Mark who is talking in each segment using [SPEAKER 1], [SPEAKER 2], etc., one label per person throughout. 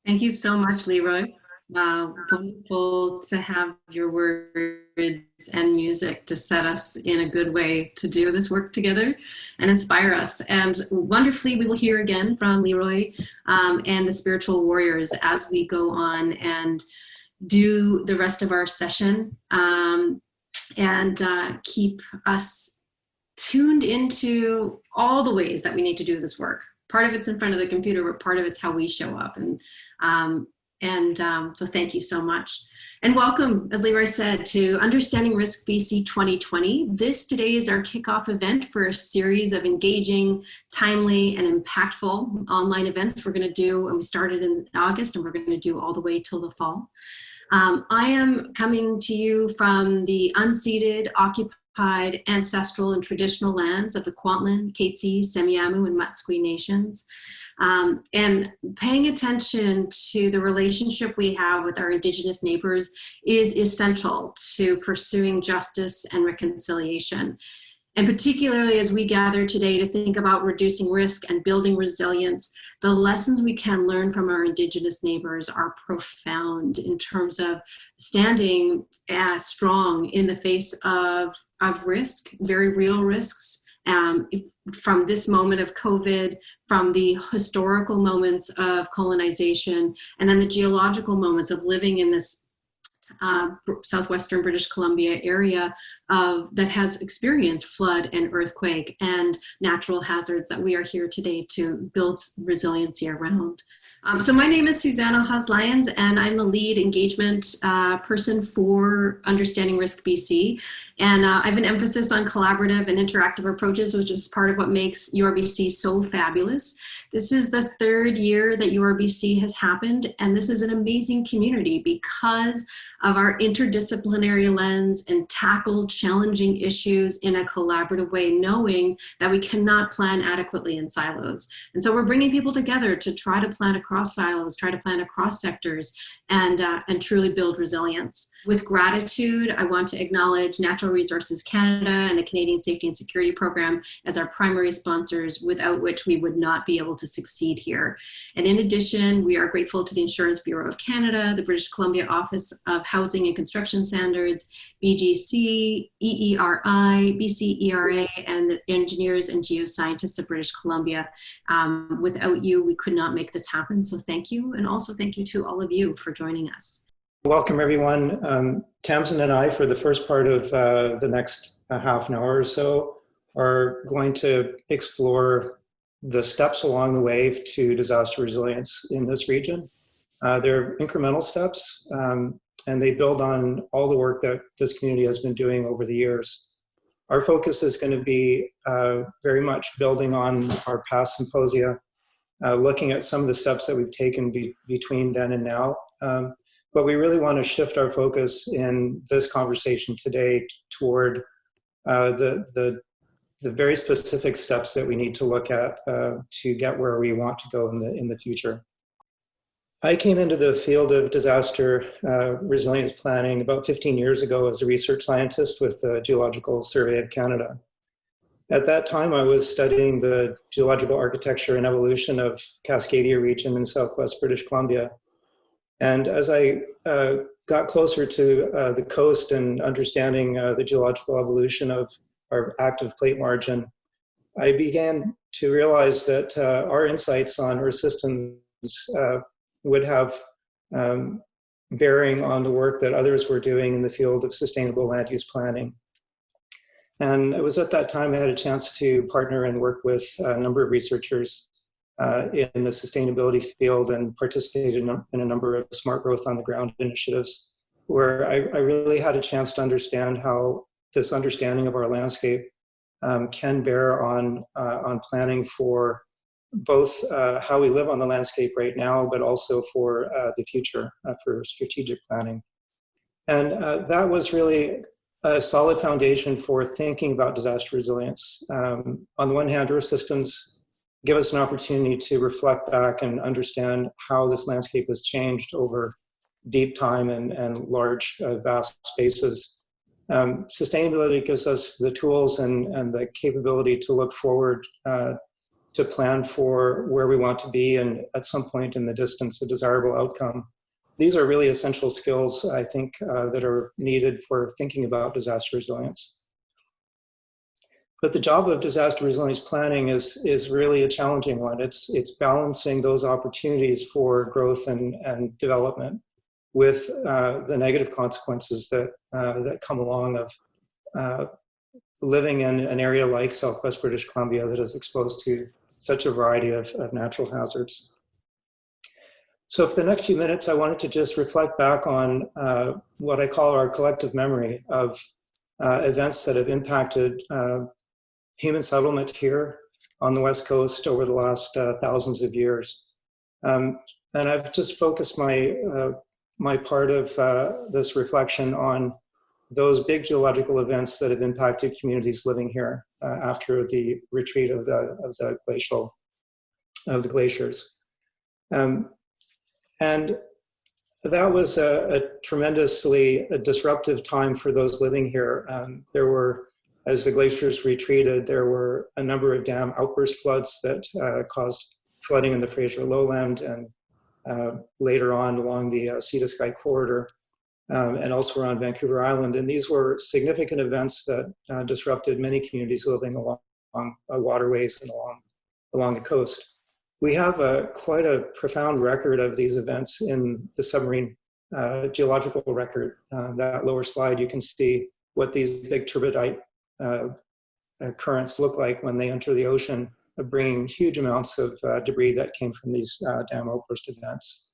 [SPEAKER 1] Thank you so much, Leroy. Wonderful to have your words and music to set us in a good way to do this work together and inspire us. And wonderfully, we will hear again from Leroy and the spiritual warriors as we go on and do the rest of our session and keep us tuned into all the ways that we need to do this work. Part of it's in front of the computer, but part of it's how we show up. So thank you so much. And welcome, as Leroy said, to Understanding Risk BC 2020. This today is our kickoff event for a series of engaging, timely, and impactful online events we're going to do, and we started in August, and we're going to do all the way till the fall. I am coming to you from the unceded, occupied, ancestral, and traditional lands of the Kwantlen, Katzie, Semiahmoo, and Musqueam nations. And paying attention to the relationship we have with our Indigenous neighbors is essential to pursuing justice and reconciliation. And particularly as we gather today to think about reducing risk and building resilience, the lessons we can learn from our Indigenous neighbors are profound in terms of standing strong in the face of risk, very real risks. From this moment of COVID, from the historical moments of colonization, and then the geological moments of living in this southwestern British Columbia area that has experienced flood and earthquake and natural hazards that we are here today to build resiliency around. So my name is Susanna Lyons, and I'm the lead engagement person for Understanding Risk BC. And I have an emphasis on collaborative and interactive approaches, which is part of what makes URBC so fabulous. This is the third year that URBC has happened, and this is an amazing community because of our interdisciplinary lens and tackle challenging issues in a collaborative way, knowing that we cannot plan adequately in silos. And so we're bringing people together to try to plan across silos, try to plan across sectors, and truly build resilience. With gratitude, I want to acknowledge Natural Resources Canada and the Canadian Safety and Security Program as our primary sponsors, without which we would not be able to succeed here. And in addition, we are grateful to the Insurance Bureau of Canada, the British Columbia Office of Housing and Construction Standards, BGC, EERI, BCERA, and the engineers and geoscientists of British Columbia. Without you, we could not make this happen. So thank you. And also thank you to all of you for joining us.
[SPEAKER 2] Welcome, everyone. Tamsin and I, for the first part of the next half an hour or so, are going to explore the steps along the way to disaster resilience in this region. They're incremental steps, and they build on all the work that this community has been doing over the years. Our focus is going to be very much building on our past symposia, looking at some of the steps that we've taken between then and now. But we really want to shift our focus in this conversation today toward the very specific steps that we need to look at to get where we want to go in the future. I came into the field of disaster resilience planning about 15 years ago as a research scientist with the Geological Survey of Canada. At that time, I was studying the geological architecture and evolution of Cascadia region in southwest British Columbia. And as I got closer to the coast and understanding the geological evolution of our active plate margin, I began to realize that our insights on Earth systems would have bearing on the work that others were doing in the field of sustainable land use planning. And it was at that time I had a chance to partner and work with a number of researchers in the sustainability field and participated in a number of smart growth on the ground initiatives, where I really had a chance to understand how this understanding of our landscape can bear on planning for both how we live on the landscape right now, but also for the future, for strategic planning. And that was really a solid foundation for thinking about disaster resilience. On the one hand, Earth systems give us an opportunity to reflect back and understand how this landscape has changed over deep time and large, vast spaces. Sustainability gives us the tools and the capability to look forward, to plan for where we want to be and at some point in the distance, a desirable outcome. These are really essential skills, I think, that are needed for thinking about disaster resilience. But the job of disaster resilience planning is really a challenging one. It's balancing those opportunities for growth and development with the negative consequences that come along of living in an area like southwest British Columbia that is exposed to such a variety of natural hazards. So for the next few minutes, I wanted to just reflect back on what I call our collective memory of events that have impacted human settlement here on the West Coast over the last thousands of years. And I've just focused my part of this reflection on those big geological events that have impacted communities living here after the retreat of the glaciers. And that was a tremendously disruptive time for those living here. There were, as the glaciers retreated, there were a number of dam outburst floods that caused flooding in the Fraser lowland and later on along the sea to sky corridor and also around Vancouver Island. And these were significant events that disrupted many communities living along waterways and along the coast. We have quite a profound record of these events in the submarine geological record. That lower slide, you can see what these big turbidite currents look like when they enter the ocean, bringing huge amounts of debris that came from these dam outburst events.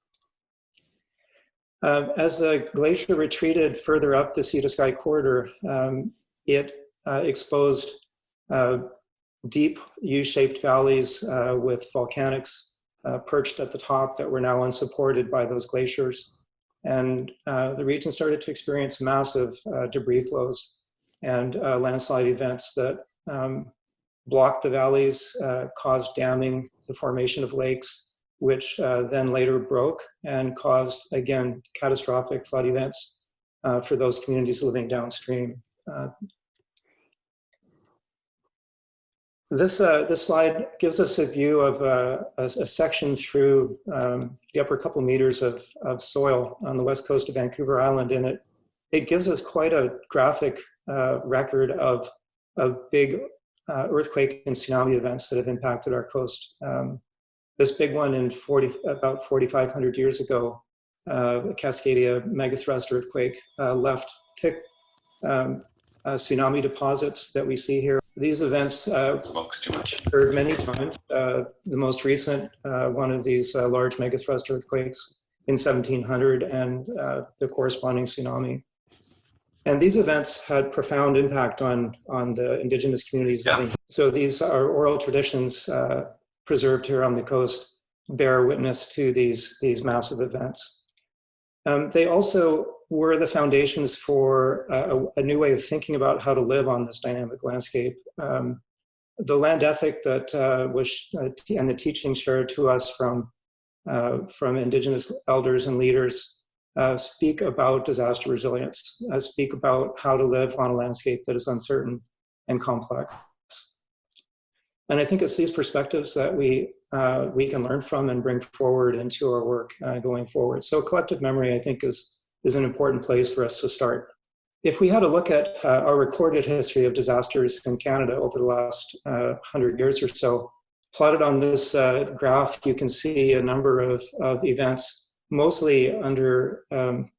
[SPEAKER 2] As the glacier retreated further up the sea to sky corridor, it exposed deep U-shaped valleys with volcanics perched at the top that were now unsupported by those glaciers. And the region started to experience massive debris flows and landslide events that blocked the valleys, caused damming, the formation of lakes, which then later broke and caused, again, catastrophic flood events for those communities living downstream. This slide gives us a view of a section through the upper couple meters of soil on the west coast of Vancouver Island, and it gives us quite a graphic record of big earthquake and tsunami events that have impacted our coast. This big one in about 4,500 years ago, Cascadia megathrust earthquake, left thick tsunami deposits that we see here. These events occurred many times. The most recent one of these large megathrust earthquakes in 1700 and the corresponding tsunami. And these events had profound impact on the indigenous communities. Yeah. So these are oral traditions preserved here on the coast, bear witness to these massive events. They also were the foundations for a new way of thinking about how to live on this dynamic landscape. The land ethic that was and the teachings shared to us from Indigenous elders and leaders speak about disaster resilience, speak about how to live on a landscape that is uncertain and complex. And I think it's these perspectives that we can learn from and bring forward into our work going forward. So collective memory, I think, is an important place for us to start. If we had a look at our recorded history of disasters in Canada over the last 100 years or so, plotted on this graph, you can see a number of events, mostly under $1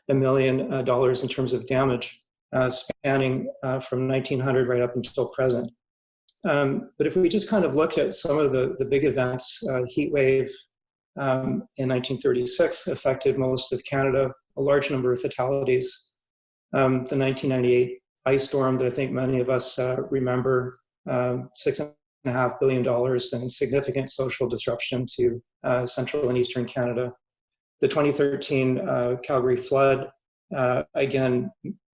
[SPEAKER 2] million in terms of damage, spanning from 1900 right up until present. But if we just kind of looked at some of the big events, heat wave in 1936 affected most of Canada, a large number of fatalities. The 1998 ice storm that I think many of us remember, $6.5 billion and significant social disruption to central and eastern Canada. The 2013 Calgary flood, again,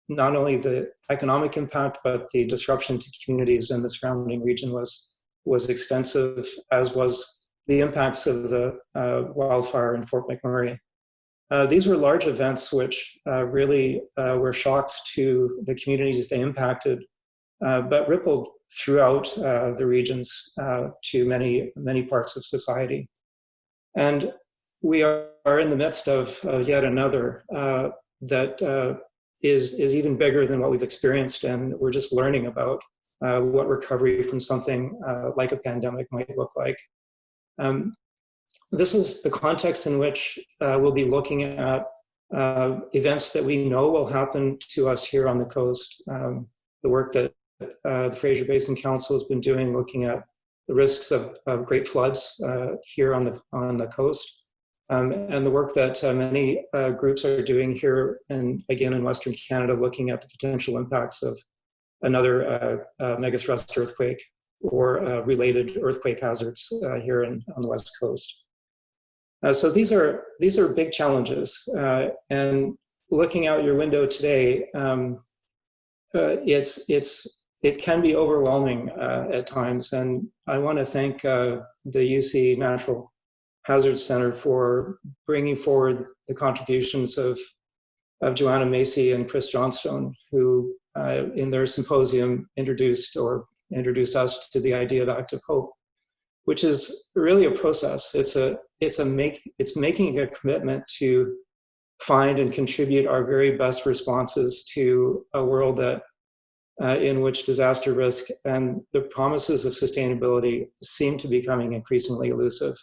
[SPEAKER 2] not only the economic impact, but the disruption to communities in the surrounding region was extensive, as was the impacts of the wildfire in Fort McMurray. These were large events which really were shocks to the communities they impacted, but rippled throughout the regions to many parts of society. And we are in the midst of yet another that is even bigger than what we've experienced, and we're just learning about what recovery from something like a pandemic might look like. This is the context in which we'll be looking at events that we know will happen to us here on the coast. The work that the Fraser Basin Council has been doing, looking at the risks of great floods here on the coast. And the work that many groups are doing here, and again in Western Canada, looking at the potential impacts of another megathrust earthquake or related earthquake hazards here on the West Coast. So these are big challenges, and looking out your window today, it can be overwhelming at times. And I want to thank the UC Natural Hazards Center for bringing forward the contributions of Joanna Macy and Chris Johnstone, who in their symposium introduced us to the idea of active hope, which is really a process. It's making a commitment to find and contribute our very best responses to a world that in which disaster risk and the promises of sustainability seem to be becoming increasingly elusive.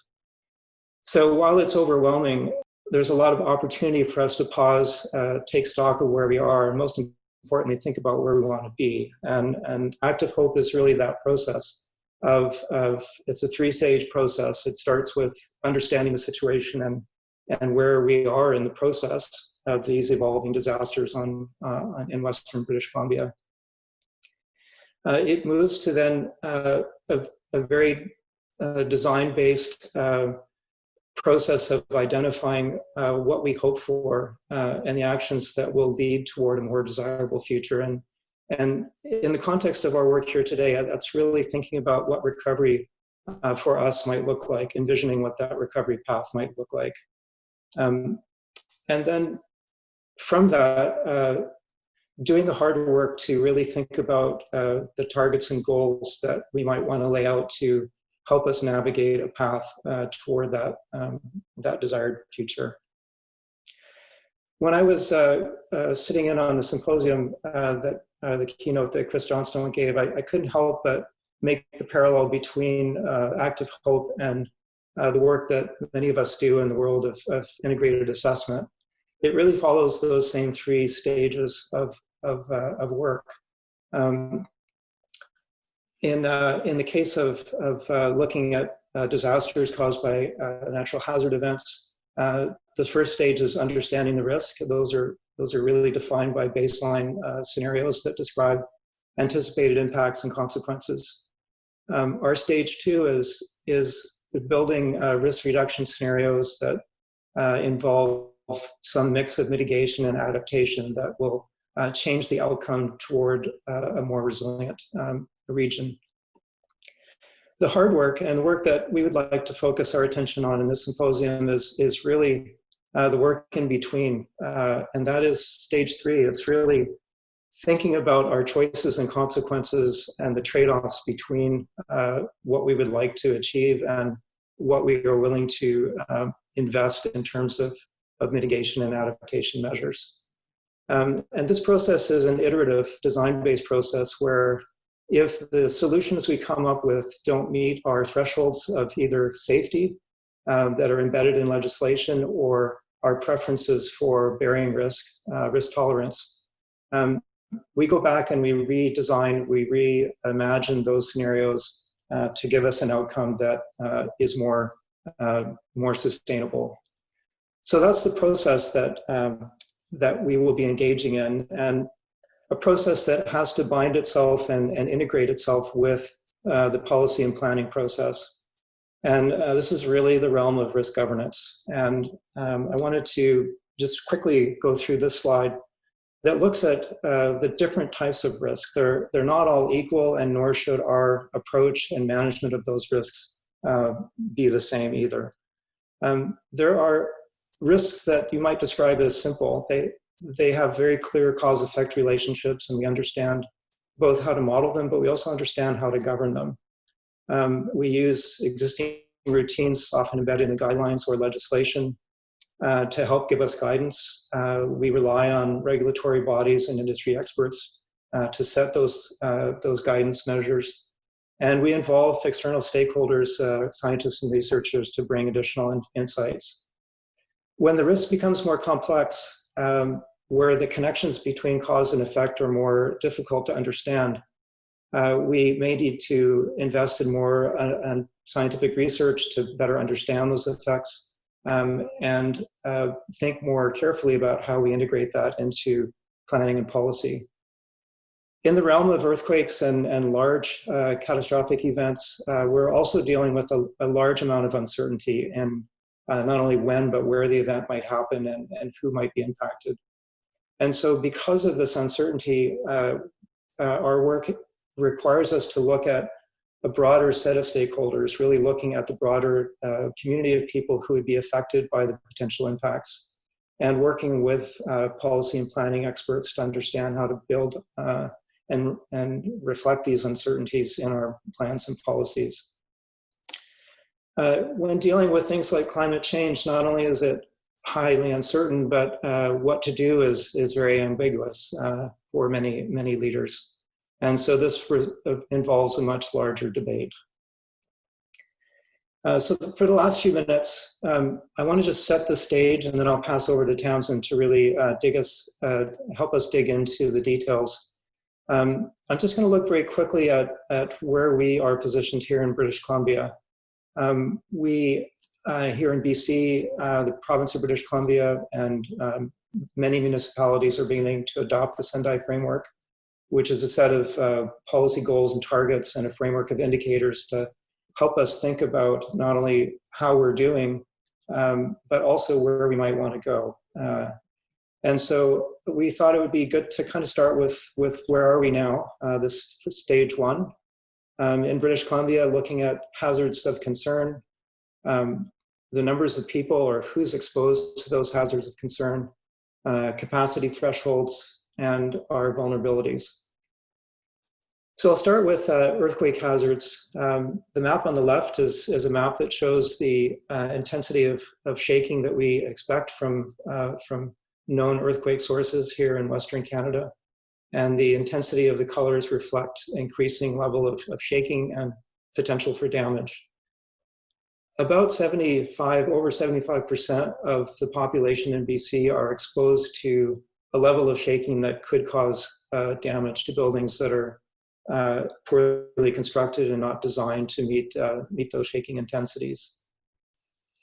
[SPEAKER 2] So while it's overwhelming, there's a lot of opportunity for us to pause, take stock of where we are, and most importantly, think about where we want to be. And active hope is really that process of it's a three-stage process. It starts with understanding the situation and where we are in the process of these evolving disasters in Western British Columbia. It moves to then a very design-based process of identifying what we hope for and the actions that will lead toward a more desirable future. And in the context of our work here today, that's really thinking about what recovery for us might look like, envisioning what that recovery path might look like. And then from that, doing the hard work to really think about the targets and goals that we might want to lay out to help us navigate a path toward that desired future. When I was sitting in on the symposium, the keynote that Chris Johnstone gave, I couldn't help but make the parallel between active hope and the work that many of us do in the world of integrated assessment. It really follows those same three stages of work. In the case of looking at disasters caused by natural hazard events, the first stage is understanding the risk. Those are really defined by baseline scenarios that describe anticipated impacts and consequences. Our stage two is building risk reduction scenarios that involve some mix of mitigation and adaptation that will change the outcome toward a more resilient region. The hard work and the work that we would like to focus our attention on in this symposium is really the work in between, and that is stage three. It's really thinking about our choices and consequences and the trade-offs between what we would like to achieve and what we are willing to invest in terms of mitigation and adaptation measures. And this process is an iterative design-based process where if the solutions we come up with don't meet our thresholds of either safety that are embedded in legislation or our preferences for bearing risk, risk tolerance, we go back and we redesign, we reimagine those scenarios to give us an outcome that is more sustainable. So that's the process that we will be engaging in, and a process that has to bind itself and integrate itself with the policy and planning process. And this is really the realm of risk governance. And I wanted to just quickly go through this slide that looks at the different types of risk. They're not all equal, and nor should our approach and management of those risks be the same either. There are risks that you might describe as simple. They have very clear cause-effect relationships, and we understand both how to model them, but we also understand how to govern them. We use existing routines, often embedded in the guidelines or legislation, to help give us guidance. We rely on regulatory bodies and industry experts to set those guidance measures. And we involve external stakeholders, scientists and researchers, to bring additional insights. When the risk becomes more complex, where the connections between cause and effect are more difficult to understand, we may need to invest in more scientific research to better understand those effects, and think more carefully about how we integrate that into planning and policy. In the realm of earthquakes and large catastrophic events, we're also dealing with a large amount of uncertainty in not only when, but where the event might happen and who might be impacted. And so because of this uncertainty, our work requires us to look at a broader set of stakeholders, really looking at the broader community of people who would be affected by the potential impacts, and working with policy and planning experts to understand how to build and reflect these uncertainties in our plans and policies. When dealing with things like climate change, not only is it highly uncertain, but what to do is very ambiguous for many leaders. And so this involves a much larger debate. So for the last few minutes, I want to just set the stage, and then I'll pass over to Tamsin to really help us dig into the details. I'm just going to look very quickly at where we are positioned here in British Columbia. We here in BC, the province of British Columbia, and many municipalities are beginning to adopt the Sendai framework, which is a set of policy goals and targets and a framework of indicators to help us think about not only how we're doing, but also where we might want to go. And so we thought it would be good to kind of start with where are we now, this stage one. In British Columbia, looking at hazards of concern, the numbers of people or who's exposed to those hazards of concern, capacity thresholds, and our vulnerabilities. So I'll start with earthquake hazards. The map on the left is a map that shows the intensity of shaking that we expect from known earthquake sources here in Western Canada. And the intensity of the colors reflect increasing level of shaking and potential for damage. About over 75% of the population in BC are exposed to a level of shaking that could cause damage to buildings that are poorly constructed and not designed to meet those shaking intensities.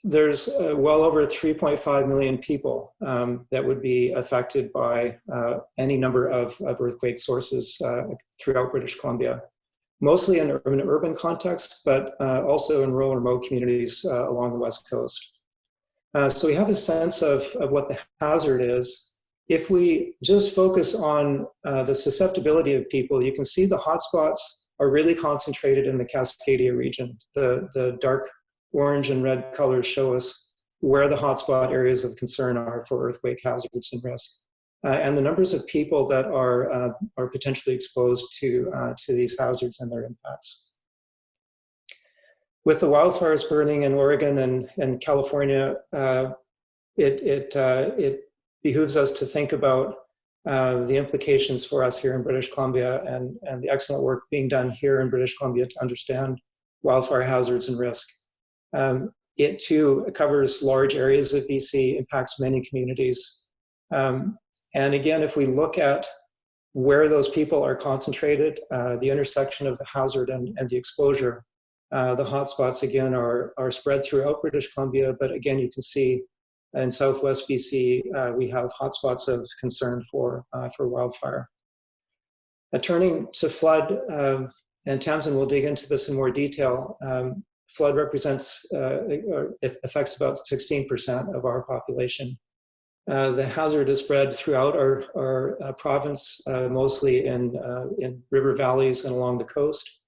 [SPEAKER 2] There's well over 3.5 million people that would be affected by any number of earthquake sources throughout British Columbia, mostly in urban context, but also in rural and remote communities along the West Coast. So we have a sense of what the hazard is. If we just focus on the susceptibility of people, you can see the hotspots are really concentrated in the Cascadia region. The dark orange and red colors show us where the hotspot areas of concern are for earthquake hazards and risk. And the numbers of people that are potentially exposed to these hazards and their impacts. With the wildfires burning in Oregon and California, it behooves us to think about the implications for us here in British Columbia and the excellent work being done here in British Columbia to understand wildfire hazards and risk. It too covers large areas of BC, impacts many communities. And again, if we look at where those people are concentrated, the intersection of the hazard and the exposure, the hotspots again are spread throughout British Columbia, but again, you can see in Southwest BC, we have hotspots of concern for wildfire. Turning to flood, and Tamsin will dig into this in more detail, flood represents, affects about 16% of our population. The hazard is spread throughout our province, mostly in river valleys and along the coast.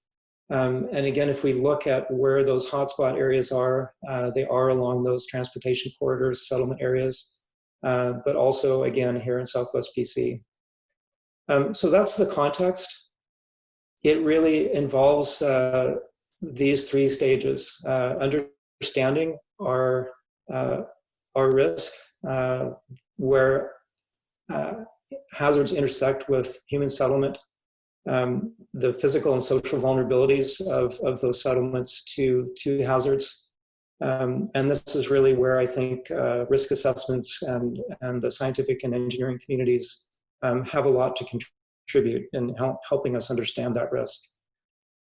[SPEAKER 2] And again, if we look at where those hotspot areas are, they are along those transportation corridors, settlement areas, but also again here in Southwest BC. So that's the context. It really involves these three stages: understanding our risk, where hazards intersect with human settlement, the physical and social vulnerabilities of those settlements to hazards. And this is really where I think risk assessments and the scientific and engineering communities have a lot to contribute in helping us understand that risk.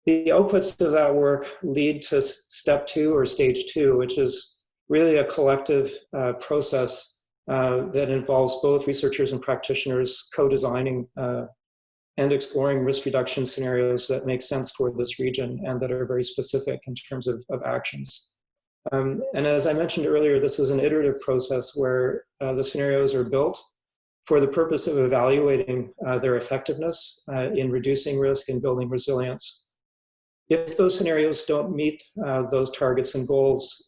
[SPEAKER 2] The outputs of that work lead to step 2 or stage 2, which is really a collective process that involves both researchers and practitioners co-designing and exploring risk reduction scenarios that make sense for this region and that are very specific in terms of actions. And as I mentioned earlier, this is an iterative process where the scenarios are built for the purpose of evaluating their effectiveness in reducing risk and building resilience. If those scenarios don't meet those targets and goals,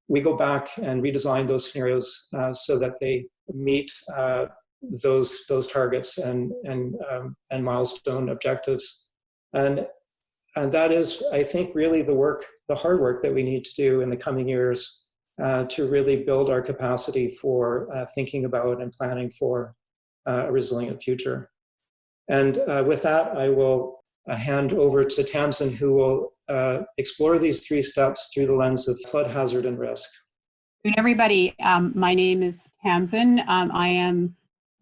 [SPEAKER 2] we go back and redesign those scenarios so that they meet those targets and milestone objectives. And that is, I think, really the hard work that we need to do in the coming years to really build our capacity for thinking about and planning for a resilient future. And with that, I will hand over to Tamsin, who will explore these 3 steps through the lens of flood hazard and risk.
[SPEAKER 3] Good everybody. My name is Tamsin. I am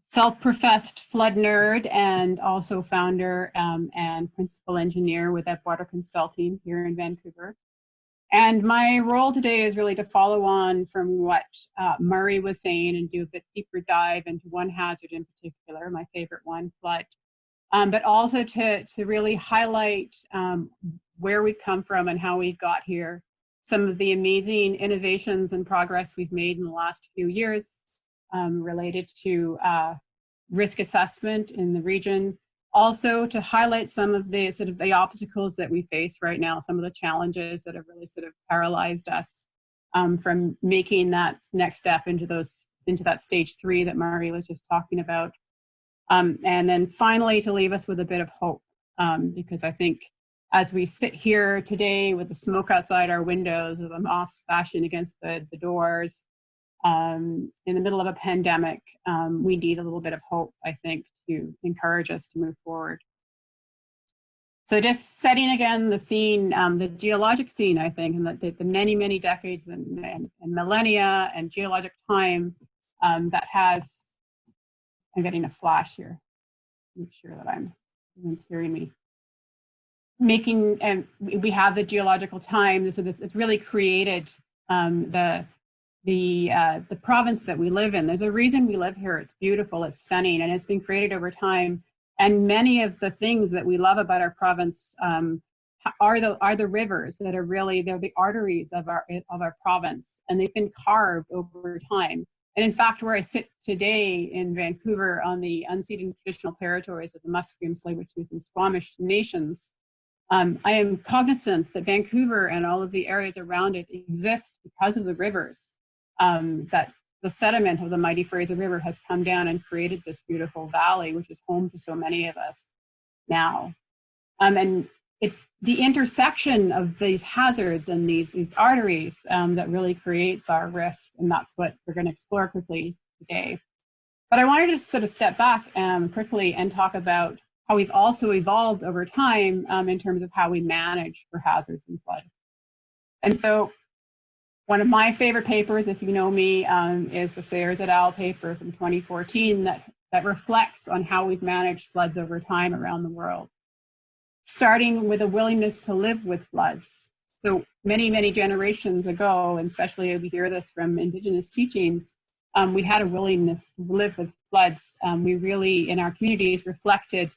[SPEAKER 3] self-professed flood nerd and also founder and principal engineer with Ebbwater Consulting here in Vancouver. And my role today is really to follow on from what Murray was saying and do a bit deeper dive into one hazard in particular, my favorite one, flood. But also to really highlight where we've come from and how we've got here, some of the amazing innovations and progress we've made in the last few years related to risk assessment in the region. Also to highlight some of the sort of the obstacles that we face right now, some of the challenges that have really sort of paralyzed us from making that next step into those into that stage 3 that Murray was just talking about. And then finally, to leave us with a bit of hope, because I think as we sit here today with the smoke outside our windows, with the moths bashing against the doors, in the middle of a pandemic, we need a little bit of hope, I think, to encourage us to move forward. So just setting again the scene, the geologic scene, I think, and the many, many decades and millennia and geologic time that has, I'm getting a flash here, make sure that everyone's hearing me. And we have the geological time, so it's really created the province that we live in. There's a reason we live here. It's beautiful, it's stunning, and it's been created over time. And many of the things that we love about our province are the rivers that are really, they're the arteries of our province, and they've been carved over time. And in fact, where I sit today in Vancouver on the unceded traditional territories of the Musqueam, Tsleil-Waututh, and Squamish nations, I am cognizant that Vancouver and all of the areas around it exist because of the rivers, that the sediment of the mighty Fraser River has come down and created this beautiful valley, which is home to so many of us now. And it's the intersection of these hazards and these arteries that really creates our risk, and that's what we're going to explore quickly today. But I wanted to sort of step back quickly and talk about how we've also evolved over time in terms of how we manage for hazards and flood. And so one of my favorite papers, if you know me, is the Sayers et al. Paper from 2014 that reflects on how we've managed floods over time around the world, starting with a willingness to live with floods. So many, many generations ago, and especially we hear this from Indigenous teachings, we had a willingness to live with floods. We really, in our communities, reflected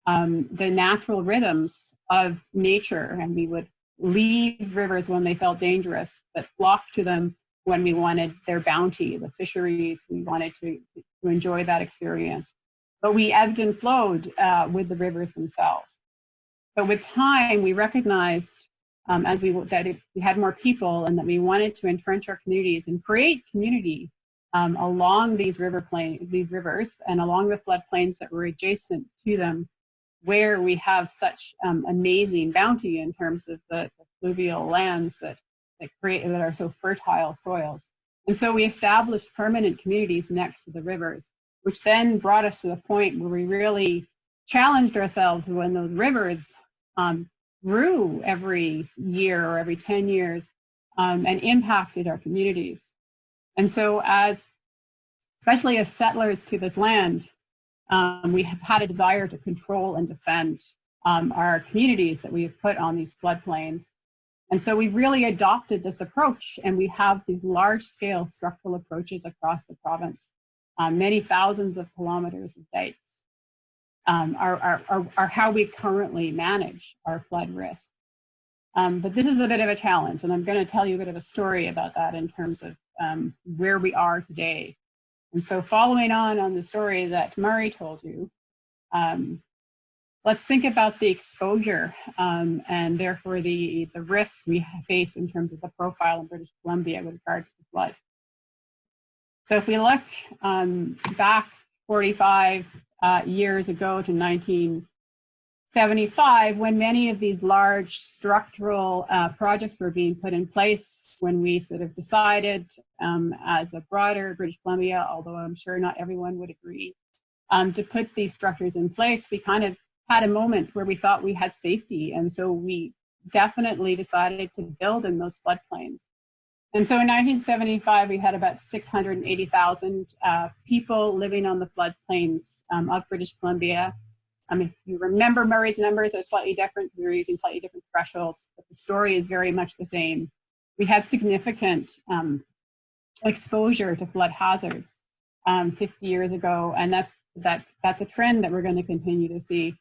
[SPEAKER 3] the natural rhythms of nature, and we would leave rivers when they felt dangerous, but flock to them when we wanted their bounty, the fisheries, we wanted to enjoy that experience. But we ebbed and flowed with the rivers themselves. But with time, we recognized that we had more people, and that we wanted to entrench our communities and create community along these rivers and along the floodplains that were adjacent to them, where we have such amazing bounty in terms of the fluvial lands that are so fertile soils. And so we established permanent communities next to the rivers, which then brought us to the point where we really challenged ourselves when those rivers grew every year or every 10 years and impacted our communities. And so especially as settlers to this land, we have had a desire to control and defend our communities that we have put on these floodplains. And so we've really adopted this approach, and we have these large-scale structural approaches across the province. Many thousands of kilometers of dikes are how we currently manage our flood risk. But this is a bit of a challenge, and I'm going to tell you a bit of a story about that in terms of where we are today. And so following on the story that Murray told you, let's think about the exposure and therefore the risk we face in terms of the profile in British Columbia with regards to flood. So if we look back 45 years ago to 1975, when many of these large structural projects were being put in place, when we sort of decided as a broader British Columbia, although I'm sure not everyone would agree, to put these structures in place, we kind of had a moment where we thought we had safety. And so we definitely decided to build in those floodplains. And so in 1975, we had about 680,000 people living on the floodplains of British Columbia. If you remember Murray's numbers, they're slightly different. We were using slightly different thresholds, but the story is very much the same. We had significant exposure to flood hazards 50 years ago, and that's a trend that we're going to continue to see.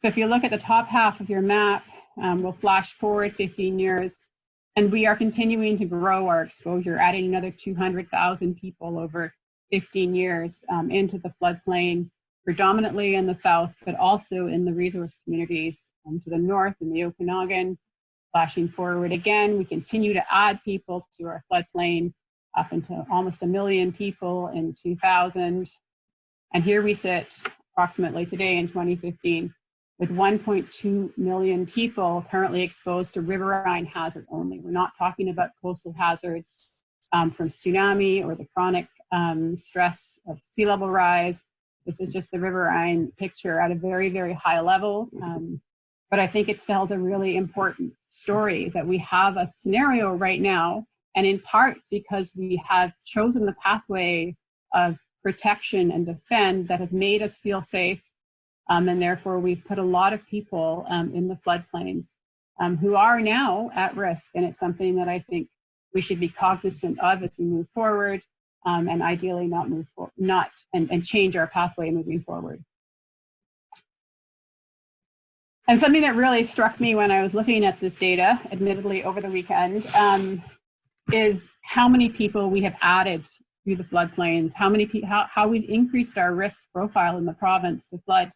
[SPEAKER 3] So if you look at the top half of your map, we'll flash forward 15 years, and we are continuing to grow our exposure, adding another 200,000 people over 15 years into the floodplain, predominantly in the south, but also in the resource communities to the north in the Okanagan. Flashing forward again, we continue to add people to our floodplain up into almost 1 million people in 2000. And here we sit approximately today in 2015 with 1.2 million people currently exposed to riverine hazard only. We're not talking about coastal hazards from tsunami or the chronic stress of sea level rise. This is just the riverine picture at a very, very high level. But I think it tells a really important story that we have a scenario right now, and in part because we have chosen the pathway of protection and defend that has made us feel safe. And therefore we've put a lot of people in the floodplains who are now at risk. And it's something that I think we should be cognizant of as we move forward, and ideally and change our pathway moving forward. And something that really struck me when I was looking at this data, admittedly over the weekend, is how many people we have added through the floodplains, how we've increased our risk profile in the province to flood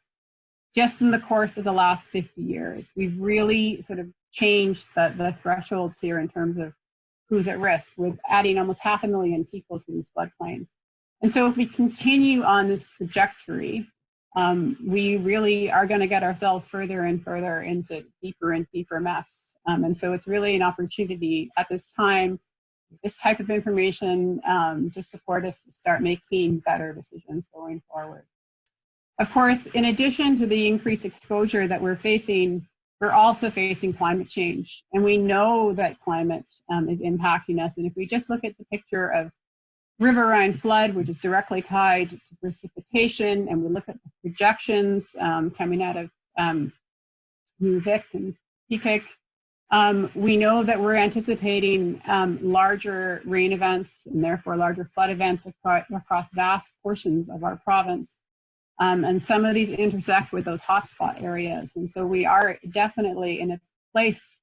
[SPEAKER 3] just in the course of the last 50 years. We've really sort of changed the thresholds here in terms of who's at risk, with adding almost 500,000 people to these floodplains. And so if we continue on this trajectory, we really are going to get ourselves further and further into deeper and deeper mess. And so it's really an opportunity at this time, this type of information, to support us to start making better decisions going forward. Of course, in addition to the increased exposure that we're facing, we're also facing climate change. And we know that climate is impacting us. And if we just look at the picture of riverine flood, which is directly tied to precipitation, and we look at the projections coming out of UVic and Kickoff, we know that we're anticipating larger rain events and therefore larger flood events across vast portions of our province. And some of these intersect with those hotspot areas. And so we are definitely in a place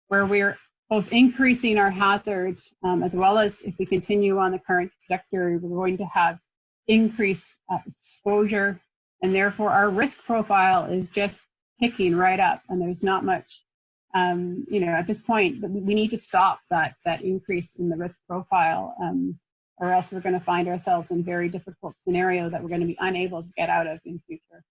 [SPEAKER 3] where we're both increasing our hazards, as well as if we continue on the current trajectory, we're going to have increased exposure, and therefore our risk profile is just picking right up, and there's not much, at this point, we need to stop that increase in the risk profile, or else we're going to find ourselves in a very difficult scenario that we're going to be unable to get out of in future.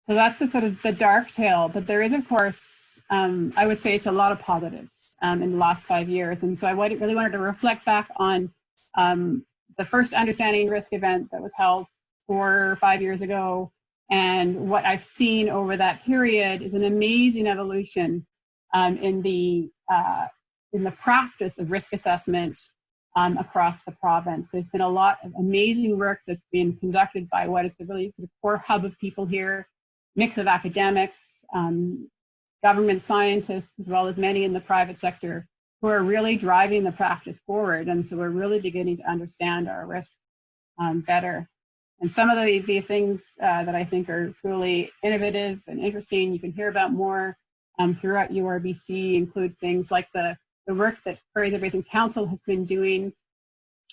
[SPEAKER 3] So that's the sort of the dark tale, but there is, of course, I would say it's a lot of positives in the last 5 years. And so I really wanted to reflect back on the first Understanding Risk event that was held 4 or 5 years ago. And what I've seen over that period is an amazing evolution in the practice of risk assessment across the province. There's been a lot of amazing work that's been conducted by what is the really sort of core hub of people here, mix of academics, government scientists, as well as many in the private sector, who are really driving the practice forward. And so we're really beginning to understand our risk better. And some of the things that I think are truly innovative and interesting, you can hear about more throughout URBC, include things like the work that Fraser Basin Council has been doing,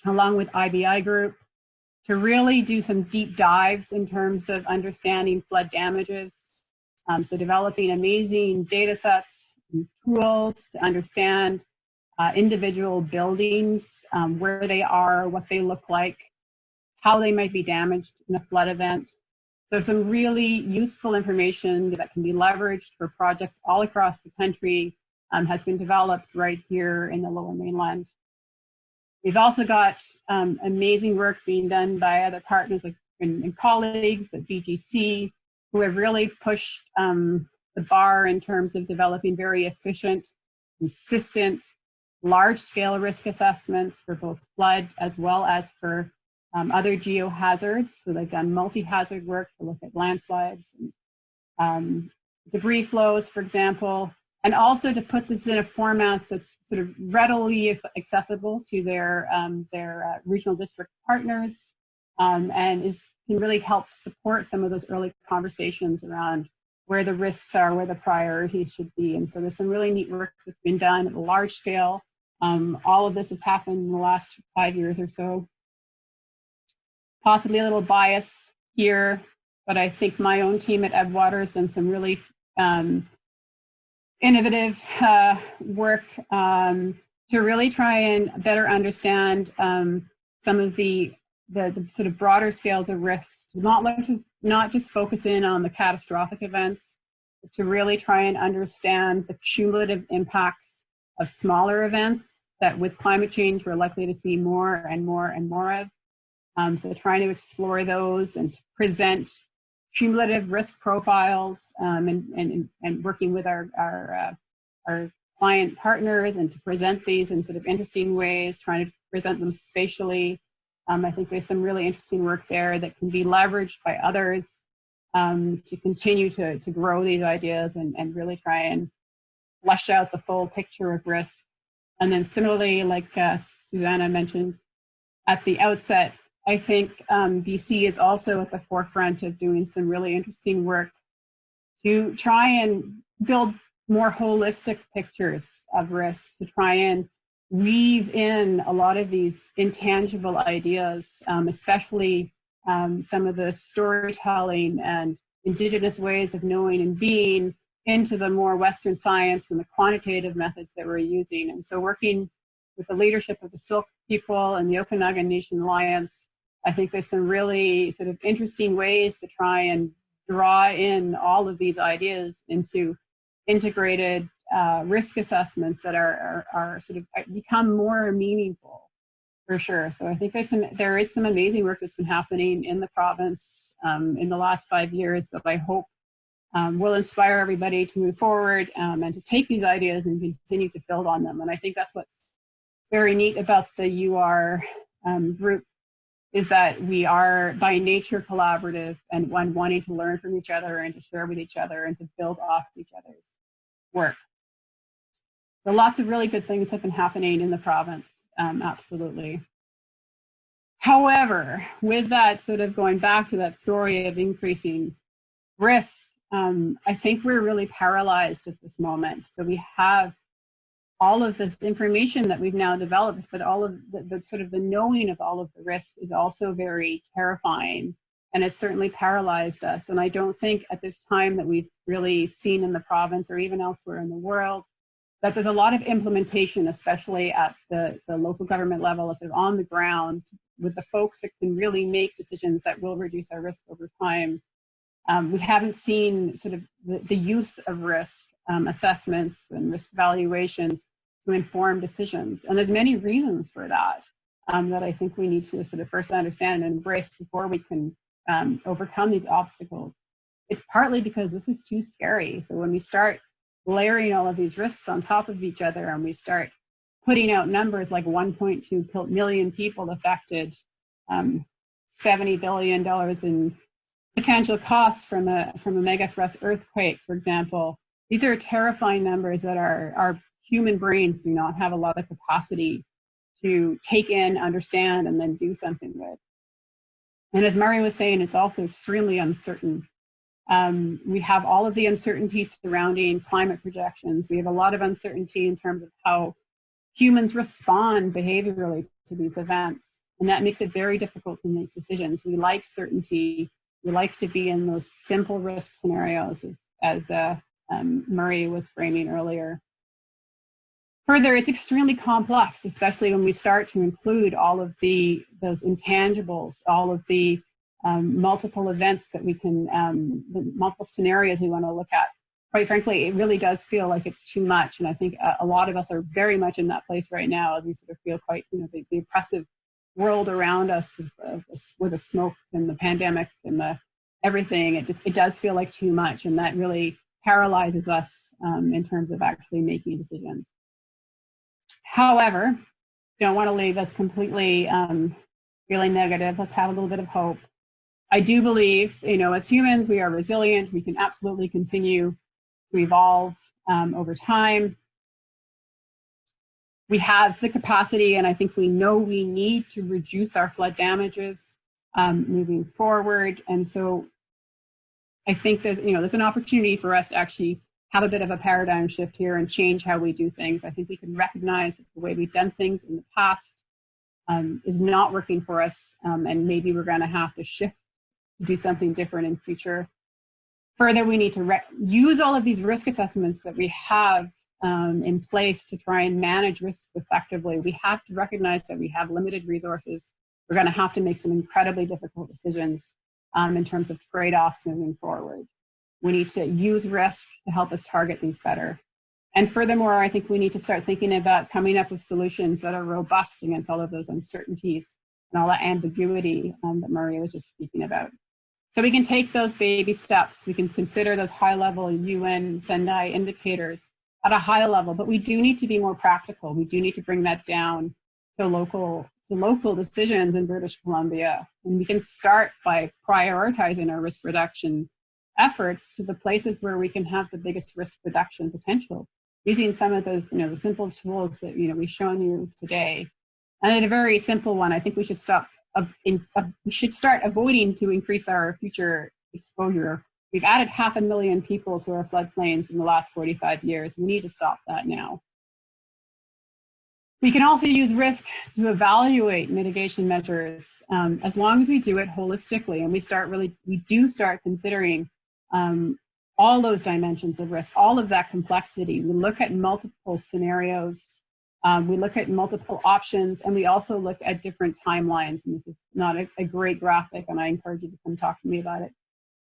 [SPEAKER 3] along with IBI Group, to really do some deep dives in terms of understanding flood damages. So developing amazing data sets and tools to understand individual buildings, where they are, what they look like, how they might be damaged in a flood event. So some really useful information that can be leveraged for projects all across the country has been developed right here in the Lower Mainland. We've also got amazing work being done by other partners and colleagues at BGC, who have really pushed the bar in terms of developing very efficient, consistent, large-scale risk assessments for both flood as well as for other geohazards. So they've done multi-hazard work to look at landslides and debris flows, for example, and also to put this in a format that's sort of readily accessible to their regional district partners, and can really help support some of those early conversations around where the risks are, where the priorities should be. And so there's some really neat work that's been done at a large scale. All of this has happened in the last 5 years or so. Possibly a little bias here, but I think my own team at Ebbwater has done some really innovative work to really try and better understand some of the sort of broader scales of risks, not just focus in on the catastrophic events, but to really try and understand the cumulative impacts of smaller events that with climate change we're likely to see more and more and more of. So trying to explore those and to present cumulative risk profiles and working with our client partners and to present these in sort of interesting ways, trying to present them spatially. I think there's some really interesting work there that can be leveraged by others to continue to grow these ideas and really try and flesh out the full picture of risk. And then similarly, like Susanna mentioned at the outset, I think BC is also at the forefront of doing some really interesting work to try and build more holistic pictures of risk, to try and weave in a lot of these intangible ideas, especially some of the storytelling and Indigenous ways of knowing and being into the more Western science and the quantitative methods that we're using. And so working with the leadership of the Silk people and the Okanagan Nation Alliance, I think there's some really sort of interesting ways to try and draw in all of these ideas into integrated risk assessments that are sort of become more meaningful, for sure. So I think there is some amazing work that's been happening in the province in the last 5 years that I hope will inspire everybody to move forward and to take these ideas and continue to build on them. And I think that's what's very neat about the UR group, is that we are by nature collaborative and wanting to learn from each other and to share with each other and to build off each other's work. So lots of really good things have been happening in the province, absolutely. However, with that sort of going back to that story of increasing risk, I think we're really paralyzed at this moment. So we have all of this information that we've now developed, but all of the sort of the knowing of all of the risk is also very terrifying and has certainly paralyzed us. And I don't think at this time that we've really seen in the province or even elsewhere in the world that there's a lot of implementation, especially at the local government level, sort of on the ground with the folks that can really make decisions that will reduce our risk over time. We haven't seen sort of the use of risk assessments and risk evaluations to inform decisions. And there's many reasons for that, that I think we need to sort of first understand and embrace before we can overcome these obstacles. It's partly because this is too scary. So when we start layering all of these risks on top of each other and we start putting out numbers like 1.2 million people affected, $70 billion in potential costs from a mega thrust earthquake, for example, these are terrifying numbers that our human brains do not have a lot of capacity to take in, understand, and then do something with. And as Murray was saying, it's also extremely uncertain. We have all of the uncertainty surrounding climate projections. We have a lot of uncertainty in terms of how humans respond behaviorally to these events. And that makes it very difficult to make decisions. We like certainty. We like to be in those simple risk scenarios, as Murray was framing earlier. Further, it's extremely complex, especially when we start to include all of those intangibles, all of the multiple events that we can, the multiple scenarios we want to look at. Quite frankly, it really does feel like it's too much. And I think a lot of us are very much in that place right now as we sort of feel quite, the oppressive world around us with the smoke and the pandemic and the everything. It does feel like too much. And that really paralyzes us in terms of actually making decisions. However, don't want to leave us completely feeling negative. Let's have a little bit of hope. I do believe, as humans, we are resilient. We can absolutely continue to evolve over time. We have the capacity, and I think we know we need to reduce our flood damages moving forward. And so I think there's an opportunity for us to actually have a bit of a paradigm shift here and change how we do things. I think we can recognize that the way we've done things in the past is not working for us, and maybe we're going to have to shift to do something different in future. Further, we need to use all of these risk assessments that we have in place to try and manage risks effectively, we have to recognize that we have limited resources. We're going to have to make some incredibly difficult decisions in terms of trade-offs moving forward. We need to use risk to help us target these better. And furthermore, I think we need to start thinking about coming up with solutions that are robust against all of those uncertainties and all that ambiguity that Maria was just speaking about. So we can take those baby steps. We can consider those high-level UN Sendai indicators at a high level, but we do need to be more practical. We do need to bring that down to local decisions in British Columbia. And we can start by prioritizing our risk reduction efforts to the places where we can have the biggest risk reduction potential, using some of those, the simple tools that, we've shown you today. And in a very simple one, I think we should start avoiding to increase our future exposure. We've added 500,000 people to our floodplains in the last 45 years. We need to stop that now. We can also use risk to evaluate mitigation measures as long as we do it holistically, and we do start considering all those dimensions of risk, all of that complexity. We look at multiple scenarios, we look at multiple options, and we also look at different timelines. And this is not a great graphic, and I encourage you to come talk to me about it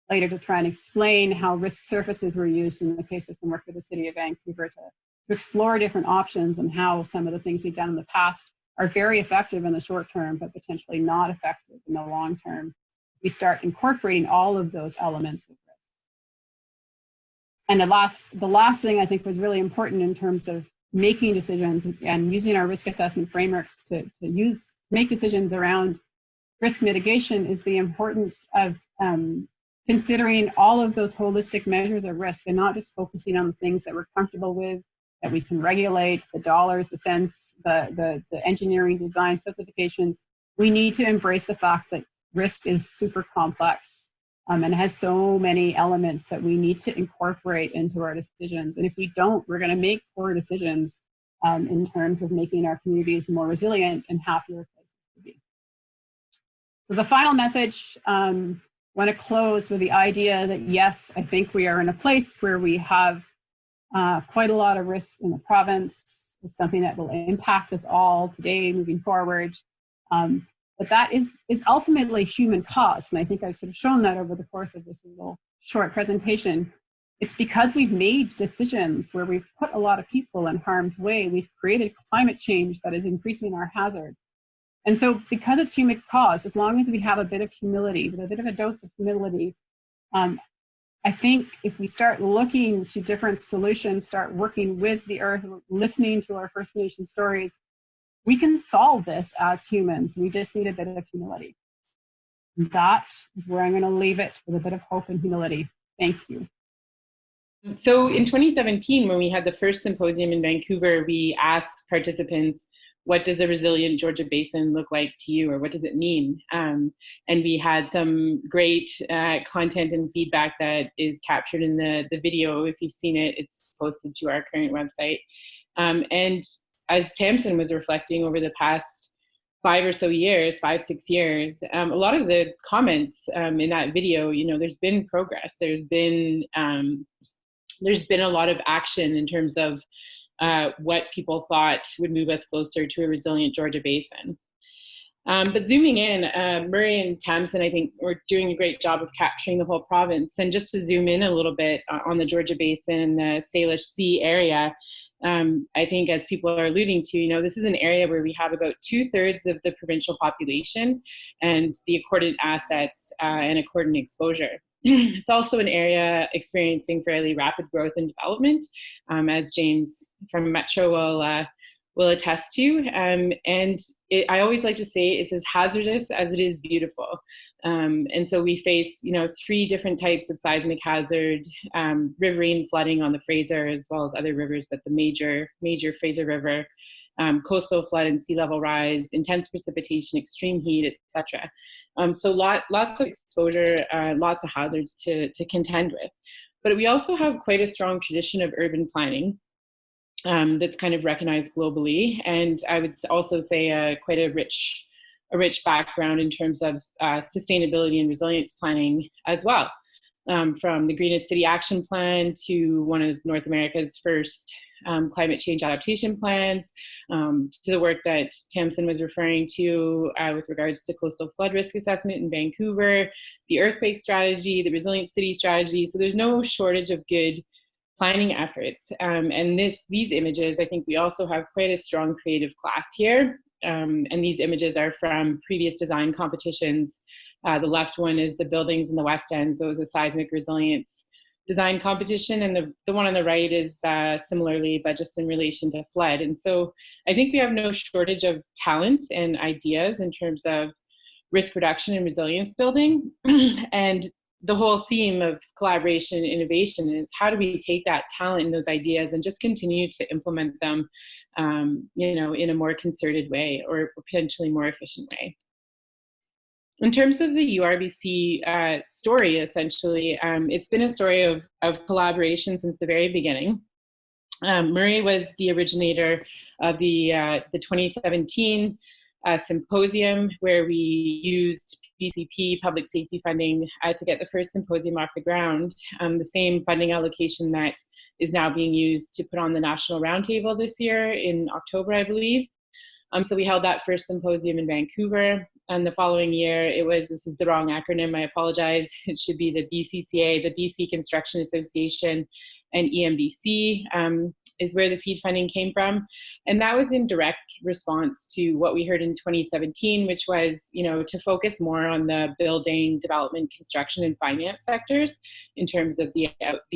[SPEAKER 3] later to try and explain how risk surfaces were used in the case of some work with the City of Vancouver to explore different options and how some of the things we've done in the past are very effective in the short term, but potentially not effective in the long term. We start incorporating all of those elements of risk. And the last thing I think was really important in terms of making decisions and using our risk assessment frameworks to make decisions around risk mitigation is the importance of considering all of those holistic measures of risk and not just focusing on the things that we're comfortable with, that we can regulate, the dollars, the cents, the engineering design specifications. We need to embrace the fact that risk is super complex and has so many elements that we need to incorporate into our decisions. And if we don't, we're going to make poor decisions in terms of making our communities more resilient and happier places to be. So as a final message, I want to close with the idea that yes, I think we are in a place where we have quite a lot of risk in the province. It's something that will impact us all today moving forward. But that is ultimately human caused. And I think I've sort of shown that over the course of this little short presentation. It's because we've made decisions where we've put a lot of people in harm's way. We've created climate change that is increasing our hazard. And so because it's human caused, as long as we have a bit of humility, with a bit of a dose of humility, I think if we start looking to different solutions, start working with the earth, listening to our First Nation stories, we can solve this as humans. We just need a bit of humility. That is where I'm going to leave it, with a bit of hope and humility. Thank you.
[SPEAKER 4] So in 2017, when we had the first symposium in Vancouver, we asked participants, what does a resilient Georgia Basin look like to you, or what does it mean? And we had some great content and feedback that is captured in the video. If you've seen it, it's posted to our current website. And as Tamsin was reflecting over the past 5 or 6 years, a lot of the comments in that video, there's been progress. There's been a lot of action in terms of what people thought would move us closer to a resilient Georgia Basin. But zooming in, Murray and Tamsin, I think, were doing a great job of capturing the whole province. And just to zoom in a little bit on the Georgia Basin, the Salish Sea area, I think as people are alluding to, this is an area where we have about 2/3 of the provincial population and the accordant assets and accordant exposure. It's also an area experiencing fairly rapid growth and development, as James from Metro will attest to. I always like to say it's as hazardous as it is beautiful. And so we face, 3 different types of seismic hazard: riverine flooding on the Fraser, as well as other rivers, but the major Fraser River, coastal flood and sea level rise, intense precipitation, extreme heat, etc. So lots of exposure, lots of hazards to contend with. But we also have quite a strong tradition of urban planning that's kind of recognized globally. And I would also say quite a rich background in terms of sustainability and resilience planning as well. from the Greenest City Action Plan to one of North America's first climate change adaptation plans, to the work that Tamsin was referring to with regards to coastal flood risk assessment in Vancouver, the earthquake strategy, the resilient city strategy. So there's no shortage of good planning efforts. And these images, I think we also have quite a strong creative class here. And these images are from previous design competitions. The left one is the buildings in the West End, so it was a seismic resilience design competition, and the one on the right is similarly, but just in relation to flood. And so I think we have no shortage of talent and ideas in terms of risk reduction and resilience building. And the whole theme of collaboration and innovation is how do we take that talent and those ideas and just continue to implement them, in a more concerted way or potentially more efficient way. In terms of the URBC story, essentially, it's been a story of collaboration since the very beginning. Murray was the originator of the 2017 symposium, where we used PCP, public safety funding, to get the first symposium off the ground, the same funding allocation that is now being used to put on the National Roundtable this year in October, I believe. So we held that first symposium in Vancouver, and the following year this is the wrong acronym, I apologize, it should be the BCCA, the BC Construction Association, and EMBC is where the seed funding came from. And that was in direct response to what we heard in 2017, which was, to focus more on the building, development, construction, and finance sectors in terms of the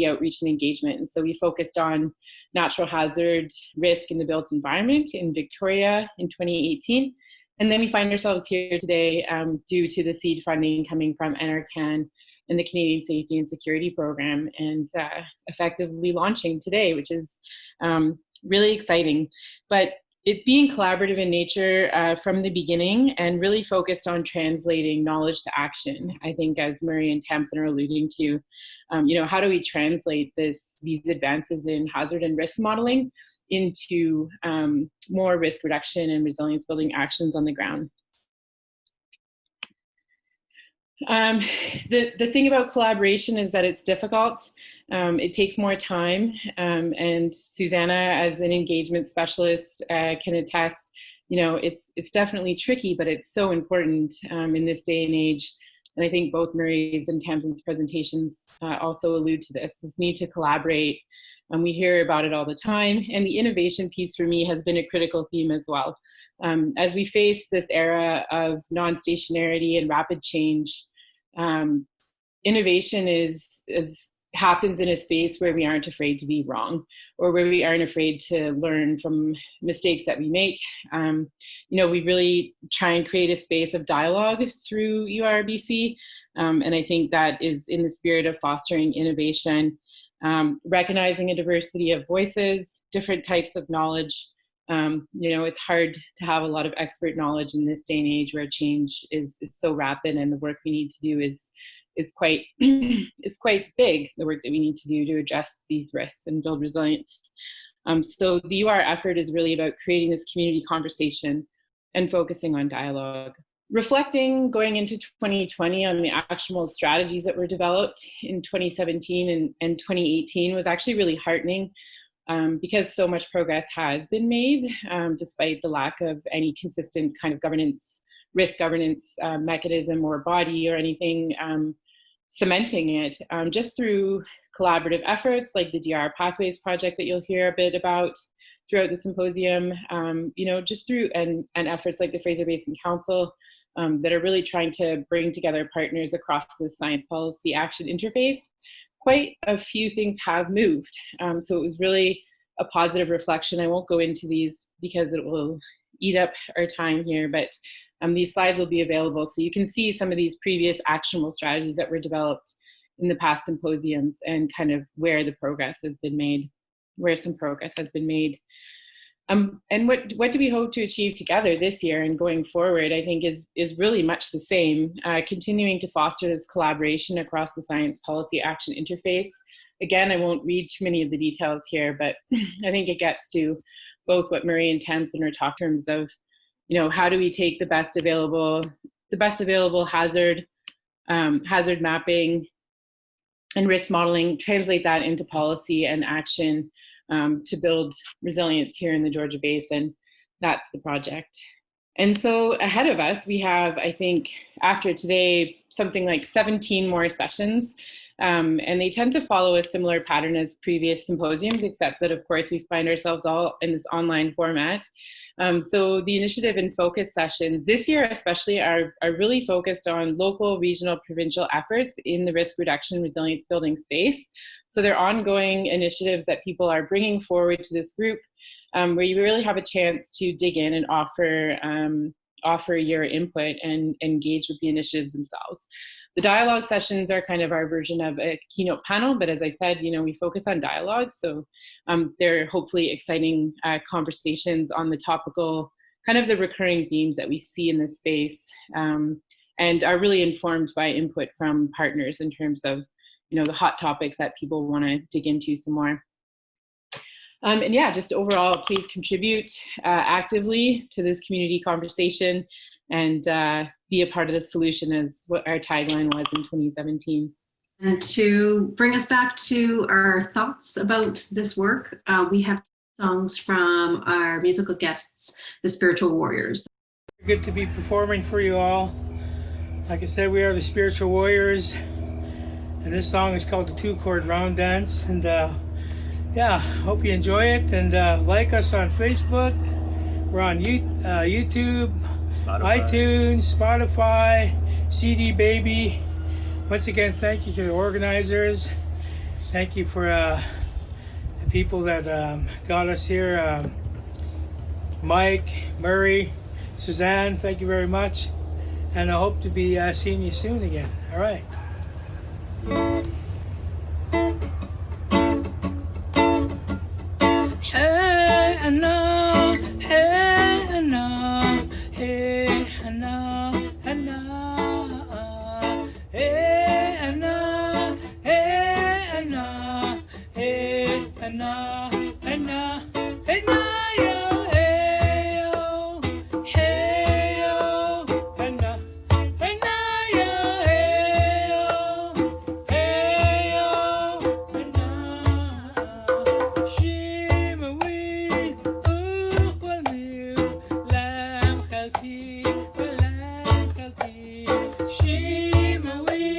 [SPEAKER 4] outreach and engagement. And so we focused on natural hazard risk in the built environment in Victoria in 2018. And then we find ourselves here today due to the seed funding coming from NRCan and the Canadian Safety and Security Program, and effectively launching today, which is really exciting. But it being collaborative in nature from the beginning and really focused on translating knowledge to action. I think, as Murray and Tamsin are alluding to, how do we translate these advances in hazard and risk modeling into more risk reduction and resilience building actions on the ground? The thing about collaboration is that it's difficult. It takes more time, and Susanna, as an engagement specialist, can attest. It's definitely tricky, but it's so important in this day and age. And I think both Murray's and Tamsin's presentations also allude to this need to collaborate. And we hear about it all the time. And the innovation piece for me has been a critical theme as well. As we face this era of non-stationarity and rapid change, innovation happens in a space where we aren't afraid to be wrong, or where we aren't afraid to learn from mistakes that we make. We really try and create a space of dialogue through URBC, and I think that is in the spirit of fostering innovation, recognizing a diversity of voices, different types of knowledge. It's hard to have a lot of expert knowledge in this day and age where change is so rapid, and the work we need to do is quite is quite big, the work that we need to do to address these risks and build resilience. So the UR effort is really about creating this community conversation and focusing on dialogue. Reflecting going into 2020 on the actionable strategies that were developed in 2017 and 2018 was actually really heartening. Because so much progress has been made, despite the lack of any consistent kind of risk governance mechanism or body or anything cementing it, just through collaborative efforts like the DR Pathways project that you'll hear a bit about throughout the symposium, just through and efforts like the Fraser Basin Council that are really trying to bring together partners across the science policy action interface. Quite a few things have moved. So it was really a positive reflection. I won't go into these because it will eat up our time here, but these slides will be available so you can see some of these previous actionable strategies that were developed in the past symposiums and kind of where some progress has been made. And what do we hope to achieve together this year and going forward, I think is really much the same, continuing to foster this collaboration across the science policy action interface. Again, I won't read too many of the details here, but I think it gets to both what Murray and Tamsin are talking in terms of, how do we take the best available hazard mapping, and risk modeling, translate that into policy and action to build resilience here in the Georgia Basin. That's the project. And so ahead of us, we have, I think, after today, something like 17 more sessions. And they tend to follow a similar pattern as previous symposiums, except that, of course, we find ourselves all in this online format. So the initiative and focus sessions this year especially are really focused on local, regional, provincial efforts in the risk reduction resilience building space. So they're ongoing initiatives that people are bringing forward to this group, where you really have a chance to dig in and offer your input and engage with the initiatives themselves. The dialogue sessions are kind of our version of a keynote panel, but as I said, we focus on dialogue. So they're hopefully exciting conversations on the topical, kind of the recurring themes that we see in this space, and are really informed by input from partners in terms of, the hot topics that people want to dig into some more. And yeah, just overall, please contribute actively to this community conversation and be a part of the solution, as what our tagline was in 2017.
[SPEAKER 1] And to bring us back to our thoughts about this work, we have songs from our musical guests, the Spiritual Warriors.
[SPEAKER 5] Good to be performing for you all. Like I said, we are the Spiritual Warriors, and this song is called the 2-Chord Round Dance. And yeah, hope you enjoy it, and like us on Facebook. We're on YouTube, iTunes, Spotify, CD Baby. Once again, thank you to the organizers. Thank you for the people that got us here. Mike, Murray, Susanna, thank you very much. And I hope to be seeing you soon again. All right. Hey, I know, hey, I know, hey, I know, I know, hey, I know, hey, I know, hey, I know, I know, hey, yo, hey, yo, hey, yo, I know, hey, yo, hey, yo, hey, yo, I know, Shimawee, Lam Khalti, Lam Khalti, Shimawee,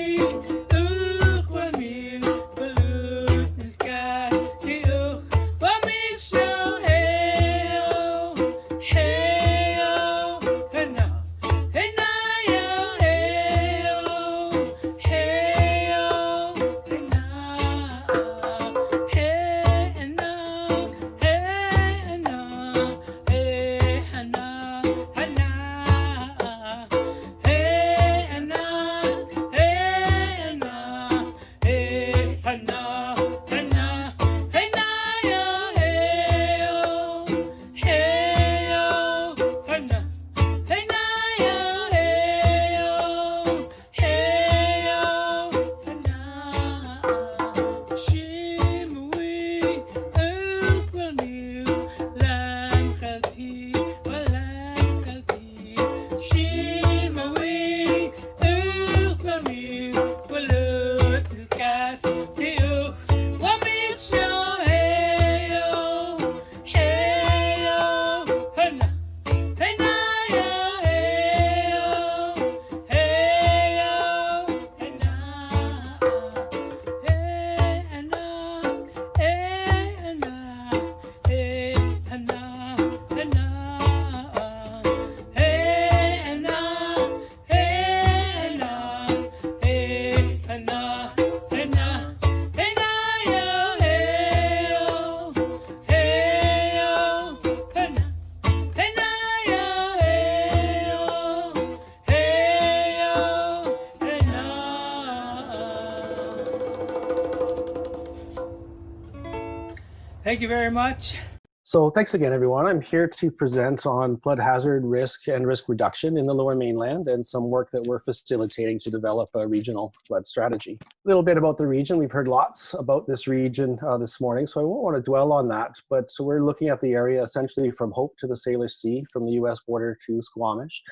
[SPEAKER 5] Thank you very much.
[SPEAKER 6] So thanks again, everyone. I'm here to present on flood hazard risk and risk reduction in the Lower Mainland and some work that we're facilitating to develop a regional flood strategy. A little bit about the region. We've heard lots about this region this morning, so I won't want to dwell on that. But so we're looking at the area essentially from Hope to the Salish Sea, from the US border to Squamish.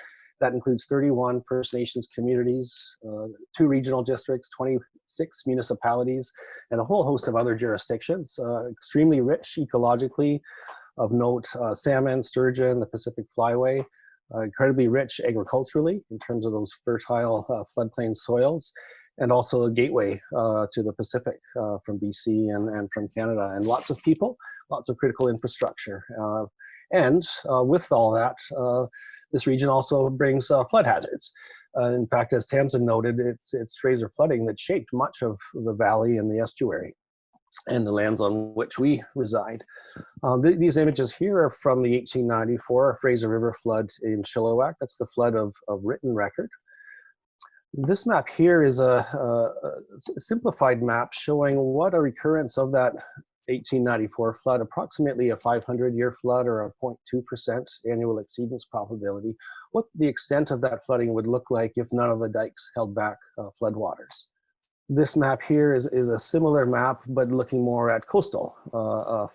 [SPEAKER 6] That includes 31 First Nations communities, 2 regional districts, 20 6 municipalities and a whole host of other jurisdictions. Extremely rich ecologically, of note salmon, sturgeon, the Pacific flyway. Incredibly rich agriculturally in terms of those fertile floodplain soils, and also a gateway to the Pacific from BC and from Canada, and lots of people, lots of critical infrastructure. And with all that, this region also brings flood hazards. In fact, as Tamsin noted, it's Fraser flooding that shaped much of the valley and the estuary and the lands on which we reside. These images here are from the 1894 Fraser River flood in Chilliwack. That's the flood of written record. This map here is a simplified map showing what a recurrence of that 1894 flood, approximately a 500-year flood or a 0.2% annual exceedance probability, what the extent of that flooding would look like if none of the dikes held back floodwaters. This map here is a similar map, but looking more at coastal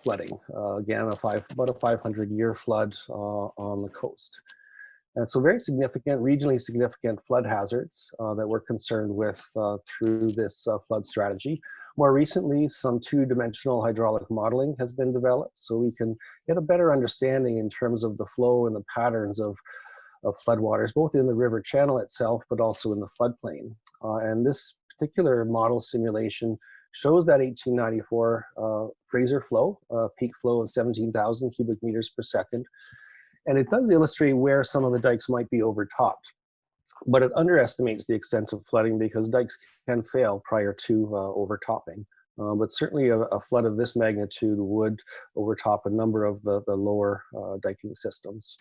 [SPEAKER 6] flooding. Again, about a 500-year flood on the coast. And so very significant, regionally significant flood hazards that we're concerned with through this flood strategy. More recently, some two-dimensional hydraulic modeling has been developed so we can get a better understanding in terms of the flow and the patterns of floodwaters, both in the river channel itself, but also in the floodplain. And this particular model simulation shows that 1894 Fraser flow, peak flow of 17,000 cubic meters per second. And it does illustrate where some of the dikes might be overtopped. But it underestimates the extent of flooding because dikes can fail prior to overtopping. But certainly a flood of this magnitude would overtop a number of the lower diking systems.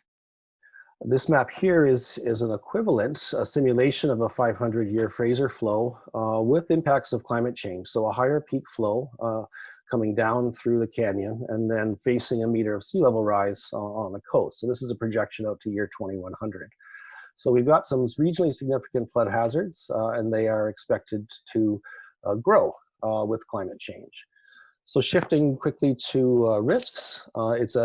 [SPEAKER 6] This map here is an equivalent, a simulation of a 500-year Fraser flow with impacts of climate change. So a higher peak flow coming down through the canyon and then facing a meter of sea level rise on the coast. So this is a projection out to year 2100. So we've got some regionally significant flood hazards and they are expected to grow with climate change. So shifting quickly to risks, it's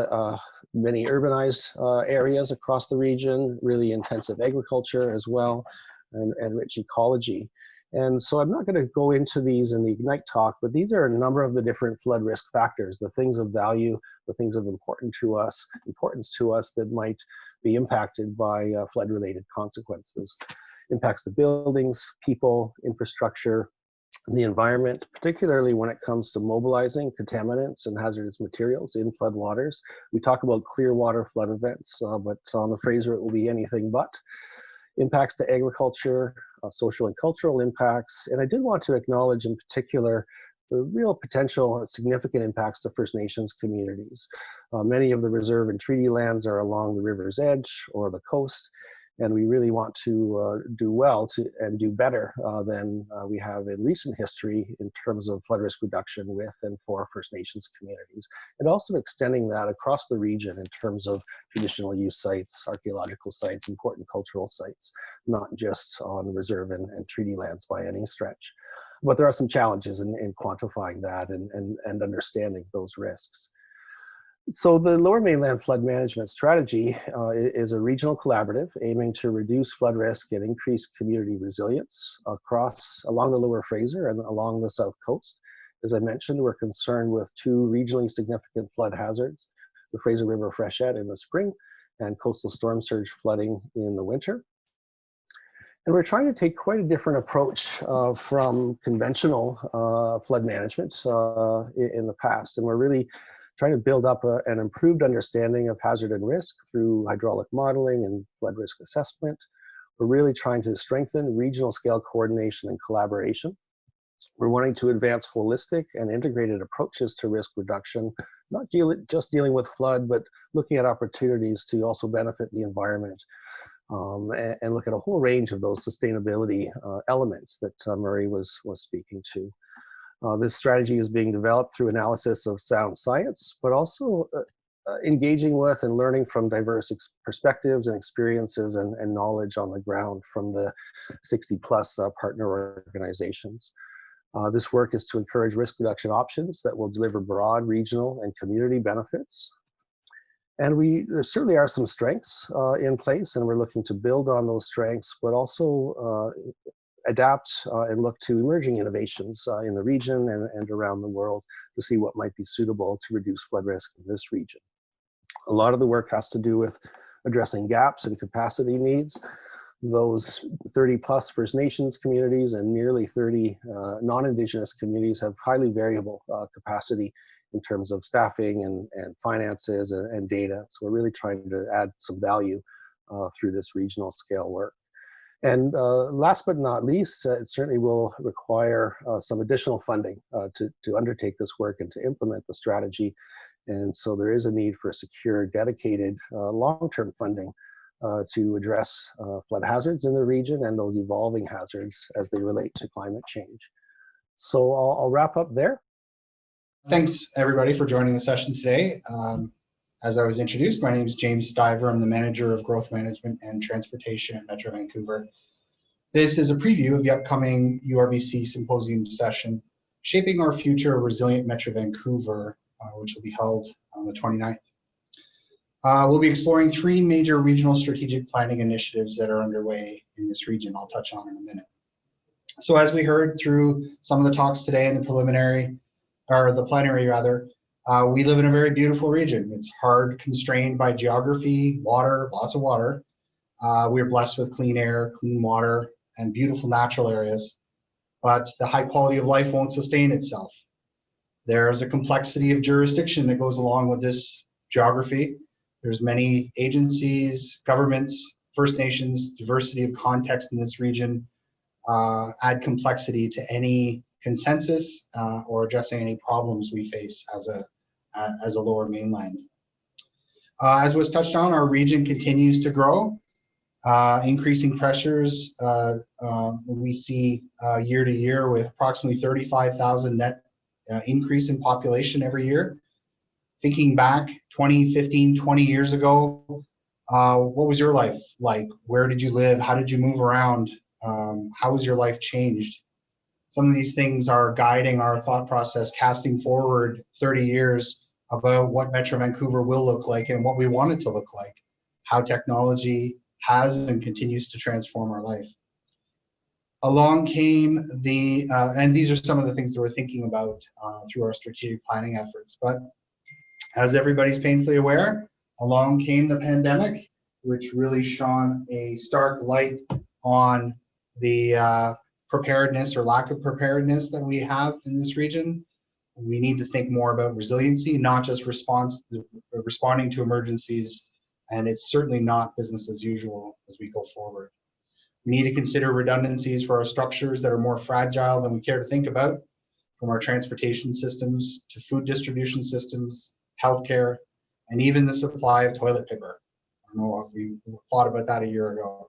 [SPEAKER 6] many urbanized areas across the region, really intensive agriculture as well, and rich ecology. And so I'm not going to go into these in the Ignite talk, but these are a number of the different flood risk factors, the things of value, the things of importance to us that might be impacted by flood-related consequences. Impacts to buildings, people, infrastructure, the environment, particularly when it comes to mobilizing contaminants and hazardous materials in floodwaters. We talk about clear water flood events, but on the Fraser it will be anything but. Impacts to agriculture, social and cultural impacts, and I did want to acknowledge in particular the real potential significant impacts to First Nations communities. Many of the reserve and treaty lands are along the river's edge or the coast, and we really want to do well and do better than we have in recent history in terms of flood risk reduction with and for First Nations communities, and also extending that across the region in terms of traditional use sites, archaeological sites, important cultural sites, not just on reserve and treaty lands by any stretch. But there are some challenges in quantifying that and understanding those risks. So the Lower Mainland Flood Management Strategy is a regional collaborative aiming to reduce flood risk and increase community resilience along the Lower Fraser and along the South Coast. As I mentioned, we're concerned with two regionally significant flood hazards, the Fraser River freshet in the spring and coastal storm surge flooding in the winter. And we're trying to take quite a different approach from conventional flood management in the past, and we're really trying to build up an improved understanding of hazard and risk through hydraulic modeling and flood risk assessment. We're really trying to strengthen regional scale coordination and collaboration. We're wanting to advance holistic and integrated approaches to risk reduction, not just dealing with flood, but looking at opportunities to also benefit the environment and look at a whole range of those sustainability elements that Murray was speaking to. This strategy is being developed through analysis of sound science, but also engaging with and learning from diverse perspectives and experiences and knowledge on the ground from the 60+ partner organizations. This work is to encourage risk reduction options that will deliver broad regional and community benefits. And there certainly are some strengths in place, and we're looking to build on those strengths, but also adapt and look to emerging innovations in the region and around the world to see what might be suitable to reduce flood risk in this region. A lot of the work has to do with addressing gaps and capacity needs. Those 30 plus First Nations communities and nearly 30 non-Indigenous communities have highly variable capacity in terms of staffing and finances and data. So we're really trying to add some value through this regional scale work. And last but not least, it certainly will require some additional funding to undertake this work and to implement the strategy. And so there is a need for secure, dedicated, long-term funding to address flood hazards in the region and those evolving hazards as they relate to climate change. So I'll wrap up there.
[SPEAKER 7] Thanks everybody for joining the session today. As I was introduced, my name is James Stiver. I'm the Manager of Growth Management and Transportation at Metro Vancouver. This is a preview of the upcoming URBC Symposium session, Shaping Our Future, Resilient Metro Vancouver, which will be held on the 29th. We'll be exploring 3 major regional strategic planning initiatives that are underway in this region. I'll touch on in a minute. So as we heard through some of the talks today in the preliminary, or the plenary rather, we live in a very beautiful region. It's hard constrained by geography, water, lots of water. We're blessed with clean air, clean water, and beautiful natural areas, but the high quality of life won't sustain itself. There's a complexity of jurisdiction that goes along with this geography. There's many agencies, governments, First Nations, diversity of context in this region add complexity to any consensus or addressing any problems we face as a Lower Mainland. As was touched on, our region continues to grow. Increasing pressures we see year to year with approximately 35,000 net increase in population every year. Thinking back 15, 20 years ago, what was your life like? Where did you live? How did you move around? How has your life changed? Some of these things are guiding our thought process, casting forward 30 years about what Metro Vancouver will look like and what we want it to look like, how technology has and continues to transform our life. Along came the, and these are some of the things that we're thinking about through our strategic planning efforts, but as everybody's painfully aware, along came the pandemic, which really shone a stark light on the preparedness or lack of preparedness that we have in this region. We need to think more about resiliency, not just responding to emergencies, and it's certainly not business as usual as we go forward. We need to consider redundancies for our structures that are more fragile than we care to think about, from our transportation systems to food distribution systems, healthcare, and even the supply of toilet paper. I don't know if we thought about that a year ago.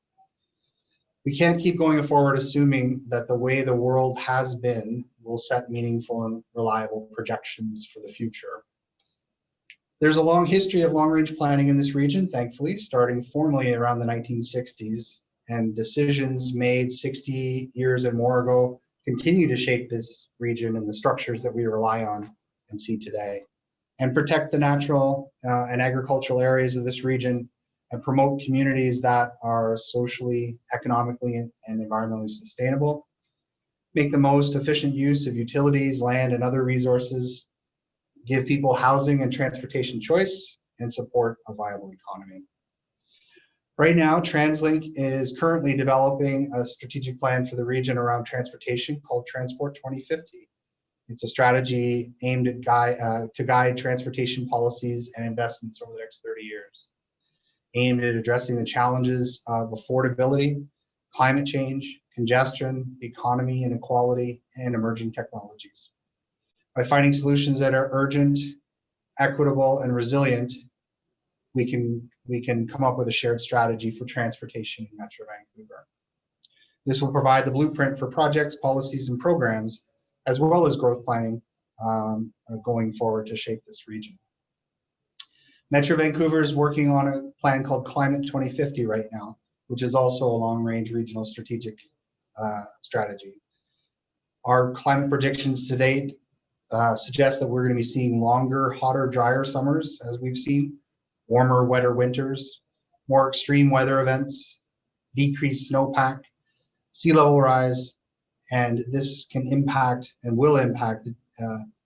[SPEAKER 7] We can't keep going forward assuming that the way the world has been will set meaningful and reliable projections for the future. There's a long history of long-range planning in this region, thankfully, starting formally around the 1960s, and decisions made 60 years and more ago continue to shape this region and the structures that we rely on and see today, and protect the natural and agricultural areas of this region and promote communities that are socially, economically, and environmentally sustainable, make the most efficient use of utilities, land, and other resources, give people housing and transportation choice, and support a viable economy. Right now, TransLink is currently developing a strategic plan for the region around transportation called Transport 2050. It's a strategy aimed at to guide transportation policies and investments over the next 30 years, aimed at addressing the challenges of affordability, climate change, congestion, economy inequality, and emerging technologies. By finding solutions that are urgent, equitable, and resilient, we can come up with a shared strategy for transportation in Metro Vancouver. This will provide the blueprint for projects, policies, and programs, as well as growth planning going forward to shape this region. Metro Vancouver is working on a plan called Climate 2050 right now, which is also a long-range regional strategic strategy. Our climate predictions to date suggest that we're going to be seeing longer, hotter, drier summers, as we've seen, warmer, wetter winters, more extreme weather events, decreased snowpack, sea level rise, and this can impact and will impact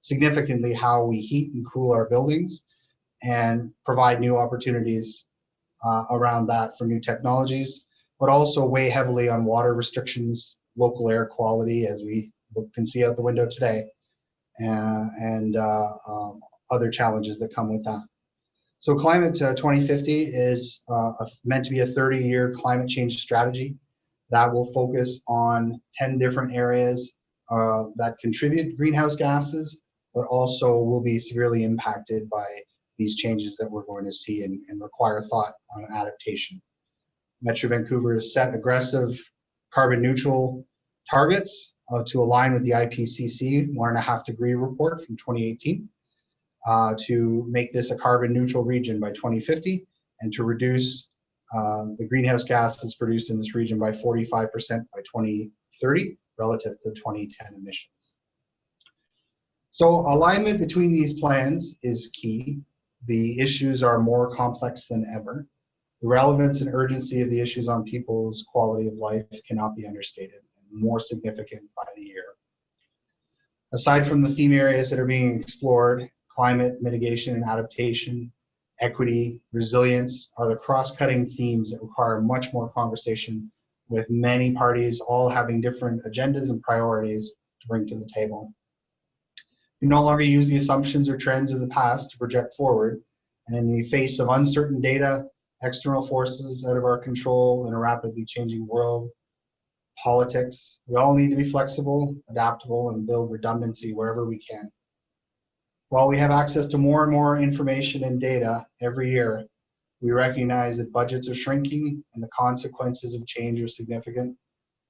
[SPEAKER 7] significantly how we heat and cool our buildings and provide new opportunities around that for new technologies, but also weigh heavily on water restrictions, local air quality, as we can see out the window today, and other challenges that come with that. So Climate 2050 is meant to be a 30-year climate change strategy that will focus on 10 different areas that contribute greenhouse gases, but also will be severely impacted by these changes that we're going to see and require thought on adaptation. Metro Vancouver has set aggressive carbon neutral targets to align with the IPCC 1.5 degree report from 2018 to make this a carbon neutral region by 2050 and to reduce the greenhouse gases produced in this region by 45% by 2030 relative to the 2010 emissions. So alignment between these plans is key. The issues are more complex than ever. The relevance and urgency of the issues on people's quality of life cannot be understated, and more significant by the year. Aside from the theme areas that are being explored, climate, mitigation and adaptation, equity, resilience are the cross-cutting themes that require much more conversation with many parties all having different agendas and priorities to bring to the table. We no longer use the assumptions or trends of the past to project forward, and in the face of uncertain data, external forces out of our control in a rapidly changing world, politics, we all need to be flexible, adaptable, and build redundancy wherever we can. While we have access to more and more information and data every year, we recognize that budgets are shrinking and the consequences of change are significant.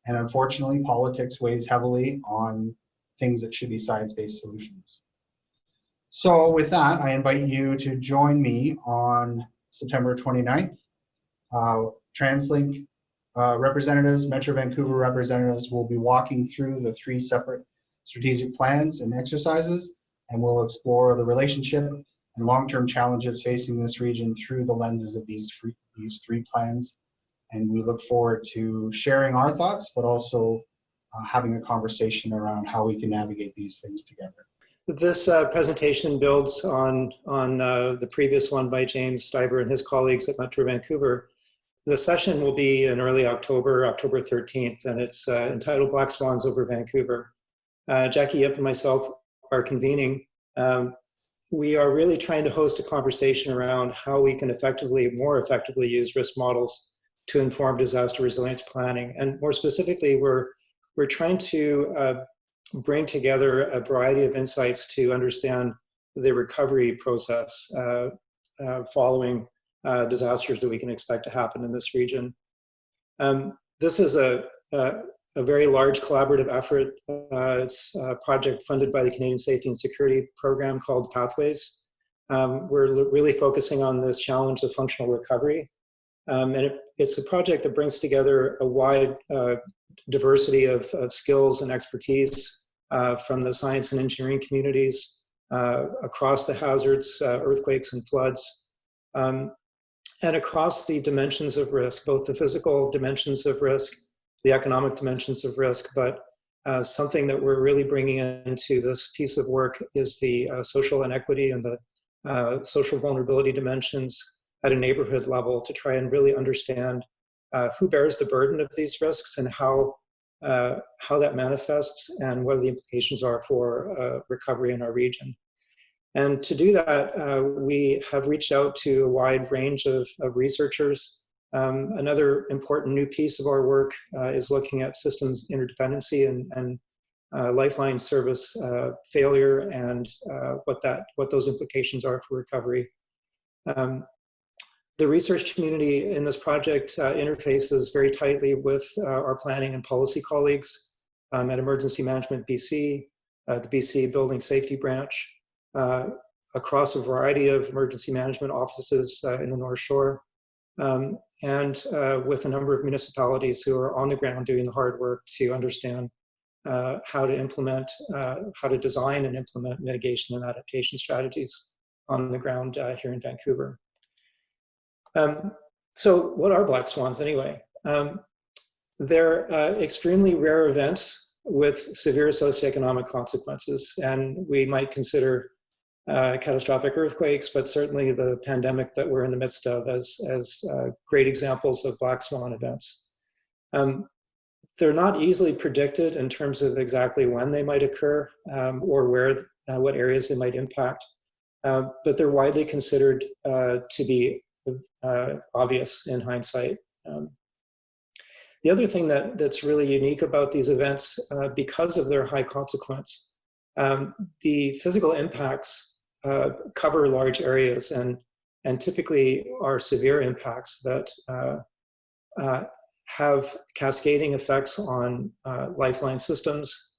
[SPEAKER 7] And unfortunately, politics weighs heavily on things that should be science-based solutions. So with that, I invite you to join me on September 29th. TransLink representatives, Metro Vancouver representatives will be walking through the 3 separate strategic plans and exercises, and we'll explore the relationship and long-term challenges facing this region through the lenses of these 3 plans. And we look forward to sharing our thoughts, but also having a conversation around how we can navigate these things together.
[SPEAKER 2] This presentation builds on the previous one by James Stiver and his colleagues at Metro Vancouver. The session will be in early October, October 13th, and it's entitled Black Swans over Vancouver. Jackie Yip and myself are convening. We are really trying to host a conversation around how we can more effectively use risk models to inform disaster resilience planning. And more specifically, we're trying to bring together a variety of insights to understand the recovery process following disasters that we can expect to happen in this region. This is a very large collaborative effort. It's a project funded by the Canadian Safety and Security Program called Pathways. We're really focusing on this challenge of functional recovery. And it's a project that brings together a wide diversity of skills and expertise from the science and engineering communities across the hazards, earthquakes and floods, and across the dimensions of risk, both the physical dimensions of risk, the economic dimensions of risk, but something that we're really bringing into this piece of work is the social inequity and the social vulnerability dimensions at a neighborhood level to try and really understand who bears the burden of these risks and how that manifests and what the implications are for recovery in our region. And to do that, we have reached out to a wide range of researchers. Another important new piece of our work is looking at systems interdependency and lifeline service failure and what those implications are for recovery. The research community in this project interfaces very tightly with our planning and policy colleagues at Emergency Management BC, the BC Building Safety Branch, across a variety of emergency management offices in the North Shore, and with a number of municipalities who are on the ground doing the hard work to understand how to design and implement mitigation and adaptation strategies on the ground here in Vancouver. So what are black swans anyway? they're extremely rare events with severe socioeconomic consequences, and we might consider catastrophic earthquakes, but certainly the pandemic that we're in the midst of as great examples of black swan events. They're not easily predicted in terms of exactly when they might occur or where, what areas they might impact, but they're widely considered to be obvious in hindsight. The other thing that's really unique about these events, because of their high consequence, the physical impacts cover large areas and typically are severe impacts that have cascading effects on lifeline systems,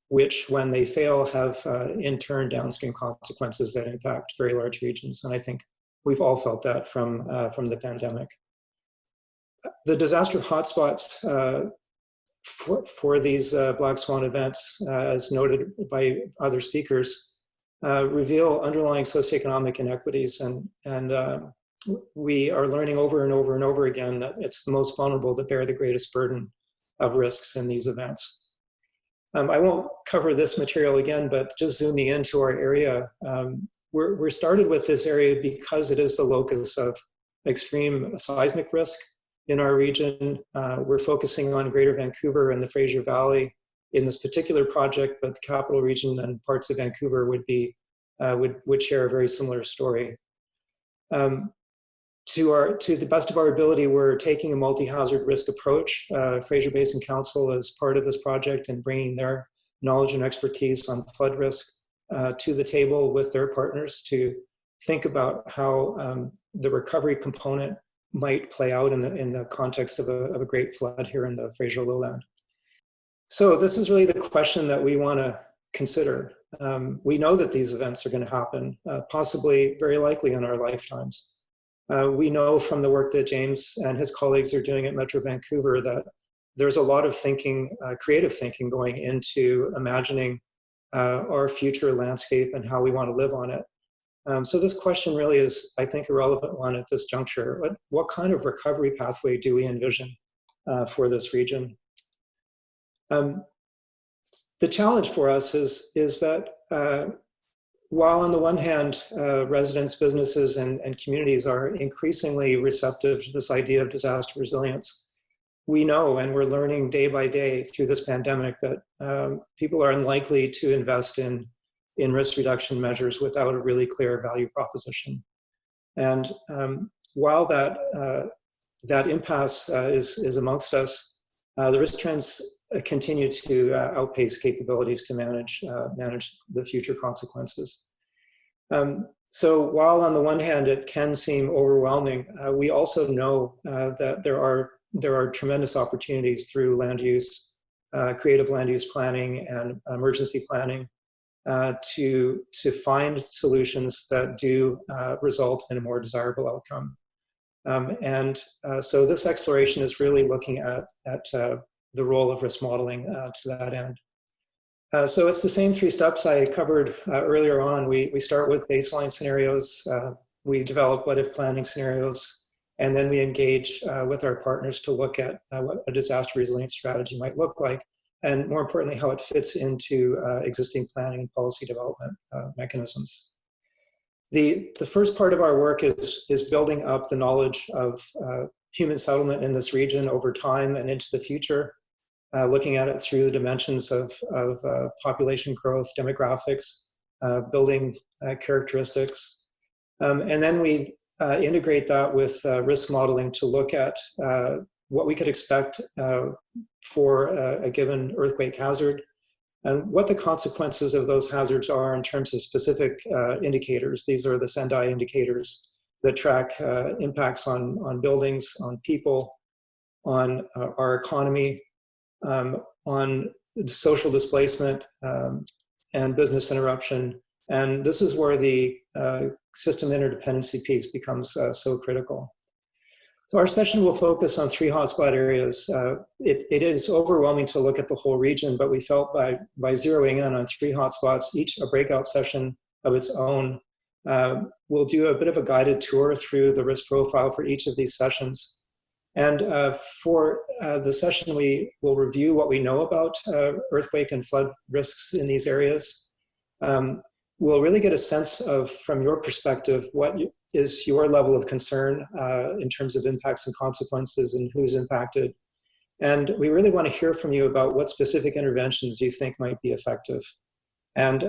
[SPEAKER 2] which when they fail have in turn downstream consequences that impact very large regions. And I think we've all felt that from the pandemic. The disaster hotspots for these black swan events, as noted by other speakers, reveal underlying socioeconomic inequities, and we are learning over and over and over again that it's the most vulnerable that bear the greatest burden of risks in these events. I won't cover this material again, but just zooming into our area, we're started with this area because it is the locus of extreme seismic risk in our region. We're focusing on Greater Vancouver and the Fraser Valley in this particular project, but the capital region and parts of Vancouver would share a very similar story. To the best of our ability, we're taking a multi-hazard risk approach. Fraser Basin Council is part of this project and bringing their knowledge and expertise on flood risk to the table with their partners to think about how the recovery component might play out in the context of a great flood here in the Fraser lowland. So this is really the question that we want to consider. We know that these events are going to happen, possibly very likely in our lifetimes. We know from the work that James and his colleagues are doing at Metro Vancouver that there's a lot of thinking, creative thinking going into imagining our future landscape and how we want to live on it. So this question really is, I think, a relevant one at this juncture. What kind of recovery pathway do we envision for this region? The challenge for us is that while on the one hand, residents, businesses, and communities are increasingly receptive to this idea of disaster resilience, we know, and we're learning day by day through this pandemic, that people are unlikely to invest in risk reduction measures without a really clear value proposition. And while that impasse is amongst us, the risk trends continue to outpace capabilities to manage the future consequences. So while on the one hand it can seem overwhelming, we also know that there are tremendous opportunities through land use, creative land use planning, and emergency planning to find solutions that do result in a more desirable outcome. So this exploration is really looking at the role of risk modeling to that end. So it's the same three steps I covered earlier on. We start with baseline scenarios, we develop what if planning scenarios, and then we engage with our partners to look at what a disaster resilience strategy might look like, and more importantly, how it fits into existing planning and policy development mechanisms. The first part of our work is building up the knowledge of human settlement in this region over time and into the future, looking at it through the dimensions of population growth, demographics, building characteristics. And then we integrate that with risk modeling to look at what we could expect for a given earthquake hazard and what the consequences of those hazards are in terms of specific indicators. These are the Sendai indicators that track impacts on buildings, on people, on our economy, on social displacement and business interruption. And this is where the system interdependency piece becomes so critical. So our session will focus on three hotspot areas. It is overwhelming to look at the whole region, but we felt by zeroing in on three hotspots, each a breakout session of its own, we'll do a bit of a guided tour through the risk profile for each of these sessions. And for the session, we will review what we know about earthquake and flood risks in these areas. We'll really get a sense of, from your perspective, what is your level of concern in terms of impacts and consequences and who's impacted. And we really want to hear from you about what specific interventions you think might be effective. And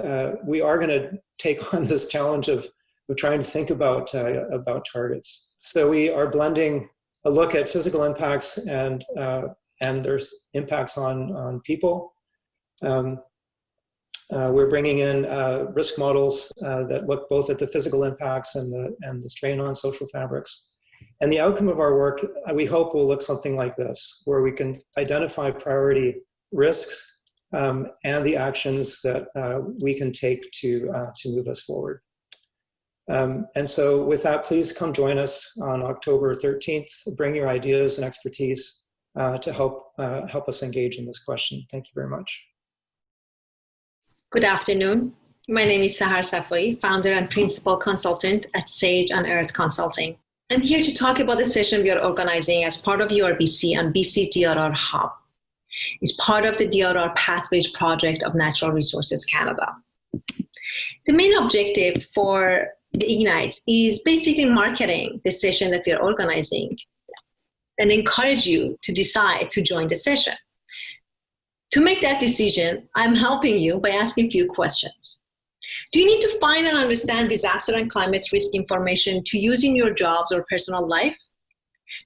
[SPEAKER 2] we are going to take on this challenge of trying to think about targets. So we are blending a look at physical impacts and there's impacts on people. We're bringing in risk models that look both at the physical impacts and the strain on social fabrics. And the outcome of our work, we hope, will look something like this, where we can identify priority risks and the actions that we can take to move us forward. And so with that, please come join us on October 13th. Bring your ideas and expertise to help us engage in this question. Thank you very much.
[SPEAKER 8] Good afternoon. My name is Sahar Safaie, founder and principal consultant at Sage on Earth Consulting. I'm here to talk about the session we are organizing as part of URBC on BC DRR Hub. It's part of the DRR Pathways project of Natural Resources Canada. The main objective for the Ignites is basically marketing the session that we are organizing and encourage you to decide to join the session. To make that decision, I'm helping you by asking a few questions. Do you need to find and understand disaster and climate risk information to use in your jobs or personal life?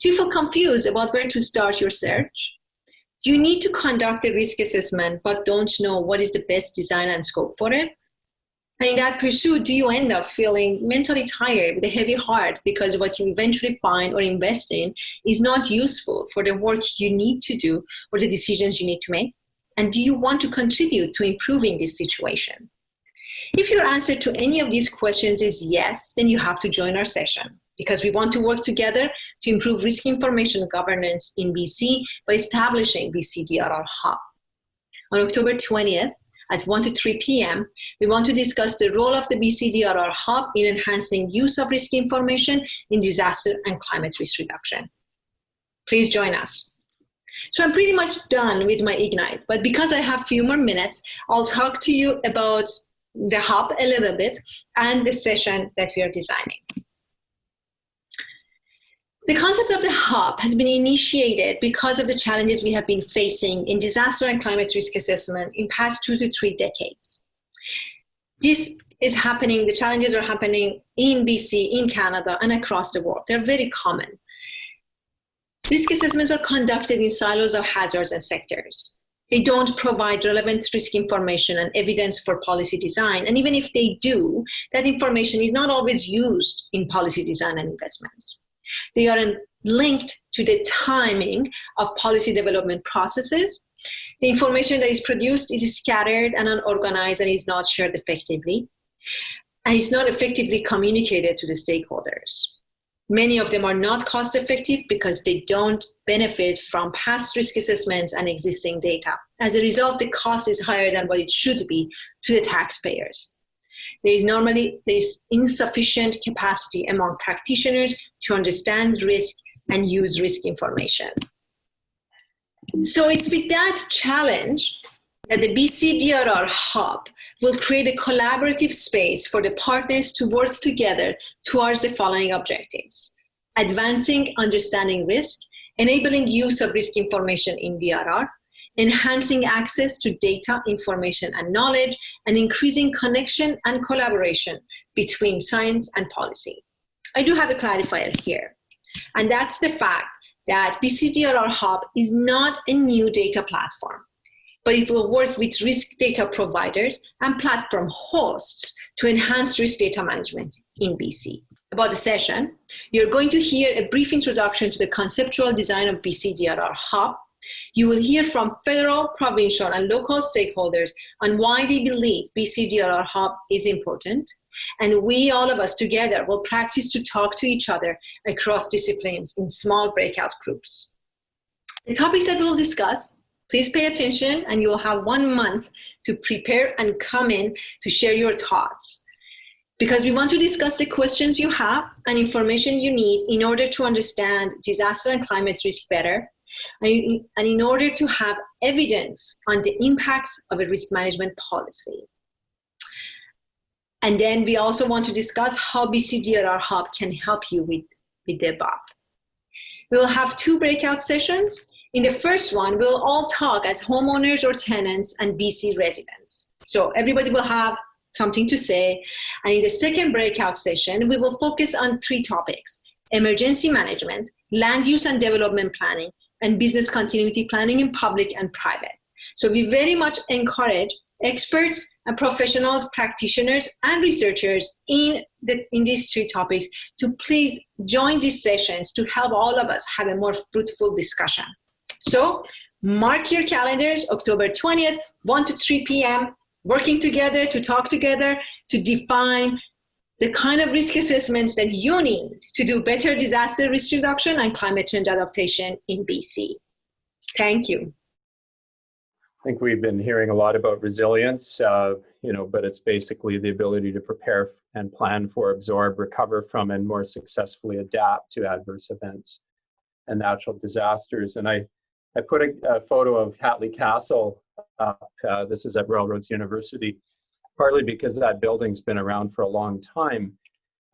[SPEAKER 8] Do you feel confused about where to start your search? Do you need to conduct a risk assessment but don't know what is the best design and scope for it? And in that pursuit, do you end up feeling mentally tired with a heavy heart because what you eventually find or invest in is not useful for the work you need to do or the decisions you need to make? And do you want to contribute to improving this situation? If your answer to any of these questions is yes, then you have to join our session, because we want to work together to improve risk information governance in BC by establishing BC DRR Hub. On October 20th at 1 to 3 p.m., we want to discuss the role of the BC DRR Hub in enhancing use of risk information in disaster and climate risk reduction. Please join us. So I'm pretty much done with my Ignite, but because I have a few more minutes, I'll talk to you about the hub a little bit and the session that we are designing. The concept of the hub has been initiated because of the challenges we have been facing in disaster and climate risk assessment in past 2 to 3 decades. This is happening, the challenges are happening in BC, in Canada, and across the world. They're very common. Risk assessments are conducted in silos of hazards and sectors. They don't provide relevant risk information and evidence for policy design. And even if they do, that information is not always used in policy design and investments. They are linked to the timing of policy development processes. The information that is produced is scattered and unorganized and is not shared effectively. And it's not effectively communicated to the stakeholders. Many of them are not cost effective because they don't benefit from past risk assessments and existing data. As a result, the cost is higher than what it should be to the taxpayers. There is insufficient capacity among practitioners to understand risk and use risk information. So it's with that challenge that the BC DRR Hub will create a collaborative space for the partners to work together towards the following objectives: advancing understanding risk, enabling use of risk information in DRR, enhancing access to data, information, and knowledge, and increasing connection and collaboration between science and policy. I do have a clarifier here, and that's the fact that BC DRR Hub is not a new data platform, but it will work with risk data providers and platform hosts to enhance risk data management in BC. About the session, you're going to hear a brief introduction to the conceptual design of BC DRR Hub. You will hear from federal, provincial, and local stakeholders on why they believe BC DRR Hub is important. And we, all of us together, will practice to talk to each other across disciplines in small breakout groups. The topics that we'll discuss, please pay attention, and you will have 1 month to prepare and come in to share your thoughts. because we want to discuss the questions you have and information you need in order to understand disaster and climate risk better, and in order to have evidence on the impacts of a risk management policy. And then we also want to discuss how BC DRR Hub can help you with the above. We'll have 2 breakout sessions. In the first one, we'll all talk as homeowners or tenants and BC residents. So everybody will have something to say. And in the second breakout session, we will focus on 3 topics: emergency management, land use and development planning, and business continuity planning in public and private. So we very much encourage experts and professionals, practitioners, and researchers in these 3 topics to please join these sessions to help all of us have a more fruitful discussion. So mark your calendars, October 20th, 1 to 3 p.m., working together to talk together to define the kind of risk assessments that you need to do better disaster risk reduction and climate change adaptation in BC. Thank you.
[SPEAKER 9] I think we've been hearing a lot about resilience, but it's basically the ability to prepare and plan for, absorb, recover from, and more successfully adapt to adverse events and natural disasters. And I put a photo of Hatley Castle up. This is at Royal Roads University, partly because that building's been around for a long time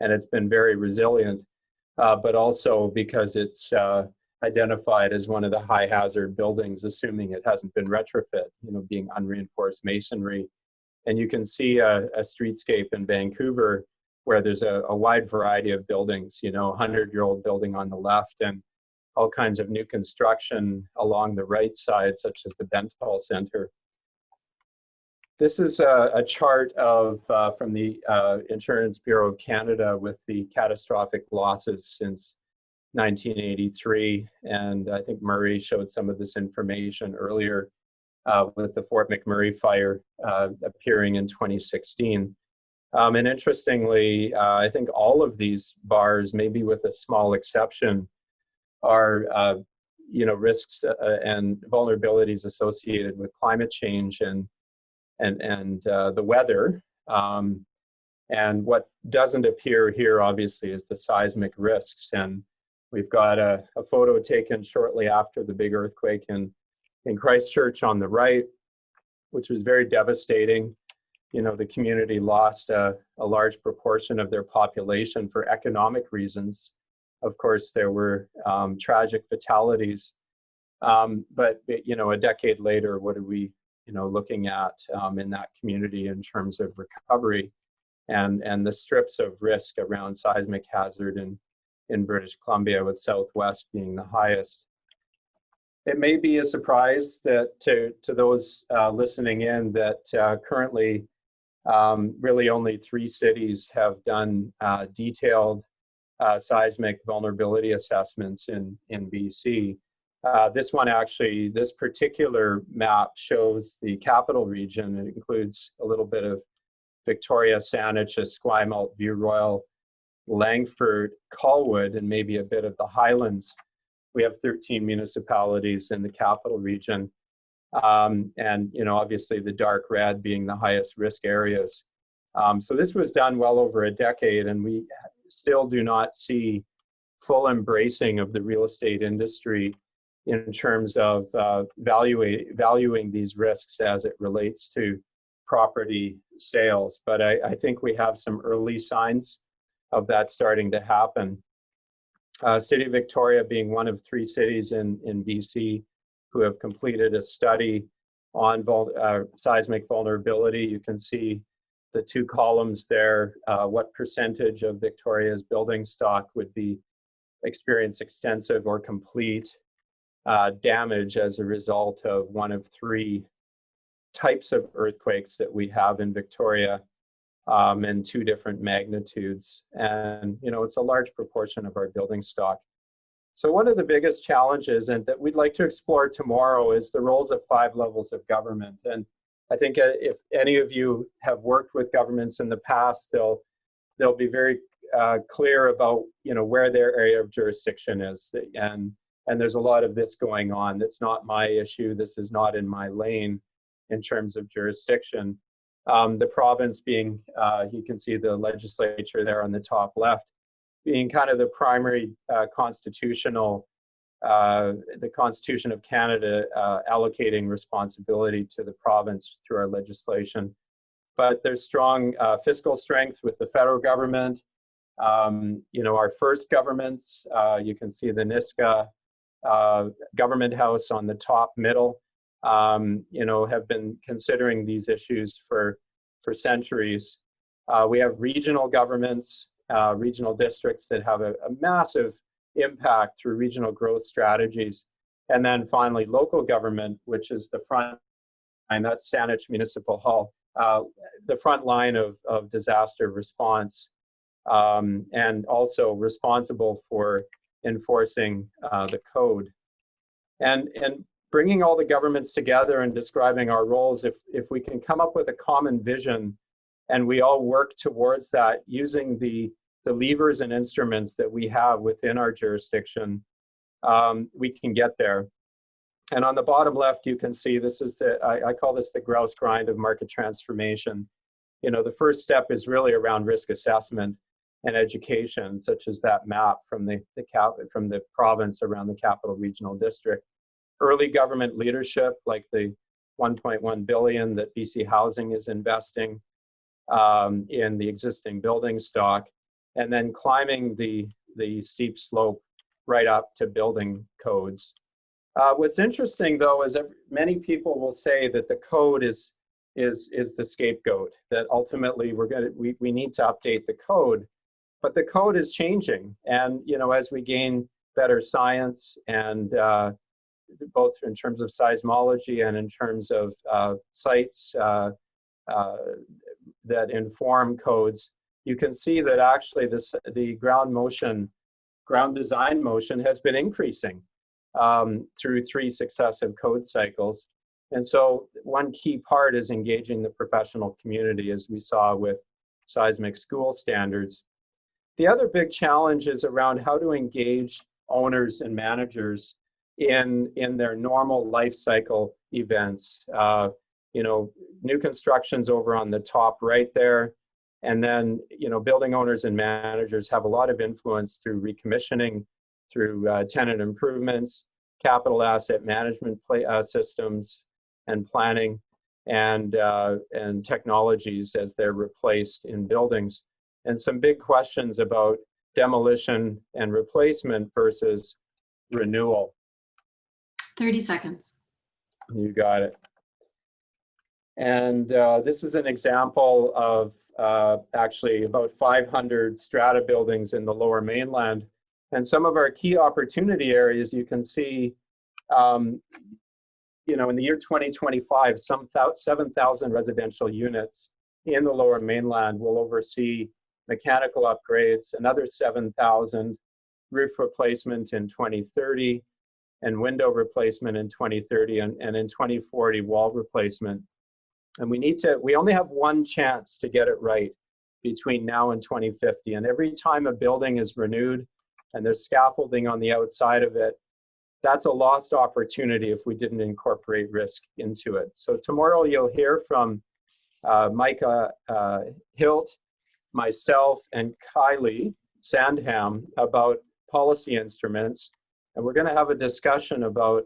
[SPEAKER 9] and it's been very resilient, but also because it's identified as one of the high hazard buildings, assuming it hasn't been retrofit, being unreinforced masonry. And you can see a streetscape in Vancouver where there's a wide variety of buildings, 100-year-old building on the left and all kinds of new construction along the right side, such as the Bentall Center. This is a chart of from the Insurance Bureau of Canada with the catastrophic losses since 1983, and I think Murray showed some of this information earlier with the Fort McMurray fire appearing in 2016. And interestingly, I think all of these bars, maybe with a small exception, are risks and vulnerabilities associated with climate change and the weather. And what doesn't appear here, obviously, is the seismic risks. And we've got a photo taken shortly after the big earthquake in Christchurch on the right, which was very devastating. The community lost a large proportion of their population for economic reasons. Of course, there were tragic fatalities. But a decade later, what are we looking at in that community in terms of recovery and the strips of risk around seismic hazard in British Columbia, with Southwest being the highest. It may be a surprise that to those listening in that currently really only 3 cities have done detailed seismic vulnerability assessments in BC. This particular map shows the capital region. It includes a little bit of Victoria, Saanich, Esquimalt, View Royal, Langford, Colwood, and maybe a bit of the Highlands. We have 13 municipalities in the capital region. And obviously the dark red being the highest risk areas. So this was done well over a decade, and we still do not see full embracing of the real estate industry in terms of valuing these risks as it relates to property sales. But I think we have some early signs of that starting to happen. City of Victoria being one of 3 cities in BC who have completed a study on seismic vulnerability. You can see the 2 columns there, what percentage of Victoria's building stock would be experience extensive or complete damage as a result of one of 3 types of earthquakes that we have in Victoria, in 2 different magnitudes. And, it's a large proportion of our building stock. So one of the biggest challenges and that we'd like to explore tomorrow is the roles of 5 levels of government. And I think if any of you have worked with governments in the past, they'll be very clear about, where their area of jurisdiction is. And there's a lot of this going on. That's not my issue. This is not in my lane in terms of jurisdiction. The province being, you can see the legislature there on the top left, being kind of the primary constitutional, the Constitution of Canada allocating responsibility to the province through our legislation. But there's strong fiscal strength with the federal government. You know, our first governments, you can see the Niska government house on the top middle, you know, have been considering these issues for centuries. We have regional governments, regional districts that have a massive impact through regional growth strategies. And then finally, local government, which is the front line, that's Saanich Municipal Hall, the front line of disaster response, and also responsible for enforcing the code. And bringing all the governments together and describing our roles, if we can come up with a common vision and we all work towards that using the levers and instruments that we have within our jurisdiction, we can get there. And on the bottom left, you can see this is I call this the grouse grind of market transformation. You know, the first step is really around risk assessment and education, such as that map from the province around the capital regional district. Early government leadership, like the 1.1 billion that BC Housing is investing in the existing building stock, and then climbing the steep slope right up to building codes. What's interesting, though, is that many people will say that the code is the scapegoat, that ultimately we need to update the code, but the code is changing. And, you know, as we gain better science and both in terms of seismology and in terms of sites that inform codes, you can see that actually the ground design motion has been increasing through 3 successive code cycles. And so one key part is engaging the professional community, as we saw with seismic school standards. The other big challenge is around how to engage owners and managers in their normal life cycle events. You know, new construction's over on the top right there. And then, you know, building owners and managers have a lot of influence through recommissioning, through tenant improvements, capital asset management systems and planning, and technologies as they're replaced in buildings. And some big questions about demolition and replacement versus renewal.
[SPEAKER 1] 30 seconds.
[SPEAKER 9] You got it. And this is an example of actually about 500 strata buildings in the Lower Mainland. And some of our key opportunity areas, you can see, you know, in the year 2025, some 7,000 residential units in the Lower Mainland will oversee mechanical upgrades, another 7,000 roof replacement in 2030, and window replacement in 2030, and in 2040, wall replacement. And we only have one chance to get it right between now and 2050. And every time a building is renewed and there's scaffolding on the outside of it, that's a lost opportunity if we didn't incorporate risk into it. So tomorrow you'll hear from Micah Hilt, myself, and Kylie Sandham about policy instruments. And we're going to have a discussion about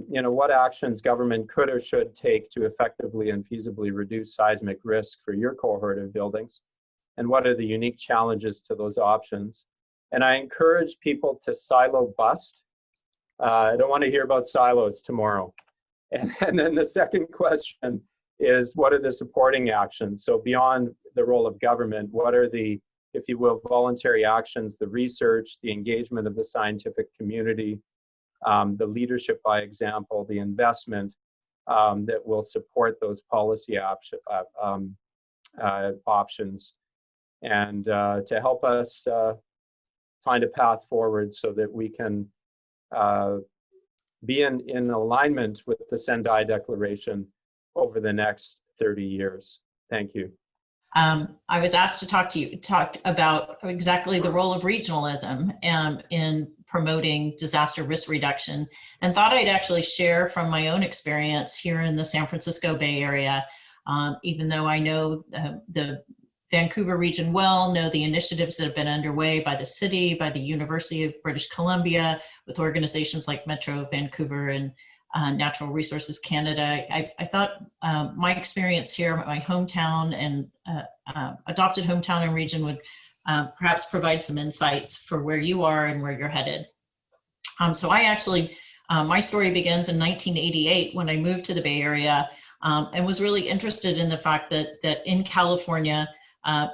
[SPEAKER 9] you know, what actions government could or should take to effectively and feasibly reduce seismic risk for your cohort of buildings, and what are the unique challenges to those options. And I encourage people to silo bust. I don't want to hear about silos tomorrow. And then the second question is, what are the supporting actions? So beyond the role of government, what are the, if you will, voluntary actions, the research, the engagement of the scientific community, the leadership by example, the investment that will support those policy options, and to help us find a path forward so that we can be in alignment with the Sendai Declaration over the next 30 years. Thank you.
[SPEAKER 10] I was asked to talk about exactly the role of regionalism in promoting disaster risk reduction, and thought I'd actually share from my own experience here in the San Francisco Bay Area. Even though I know the Vancouver region well, know the initiatives that have been underway by the city, by the University of British Columbia, with organizations like Metro Vancouver and Natural Resources Canada. I thought my experience here, my hometown and adopted hometown and region would perhaps provide some insights for where you are and where you're headed. So I actually, my story begins in 1988 when I moved to the Bay Area and was really interested in the fact that in California,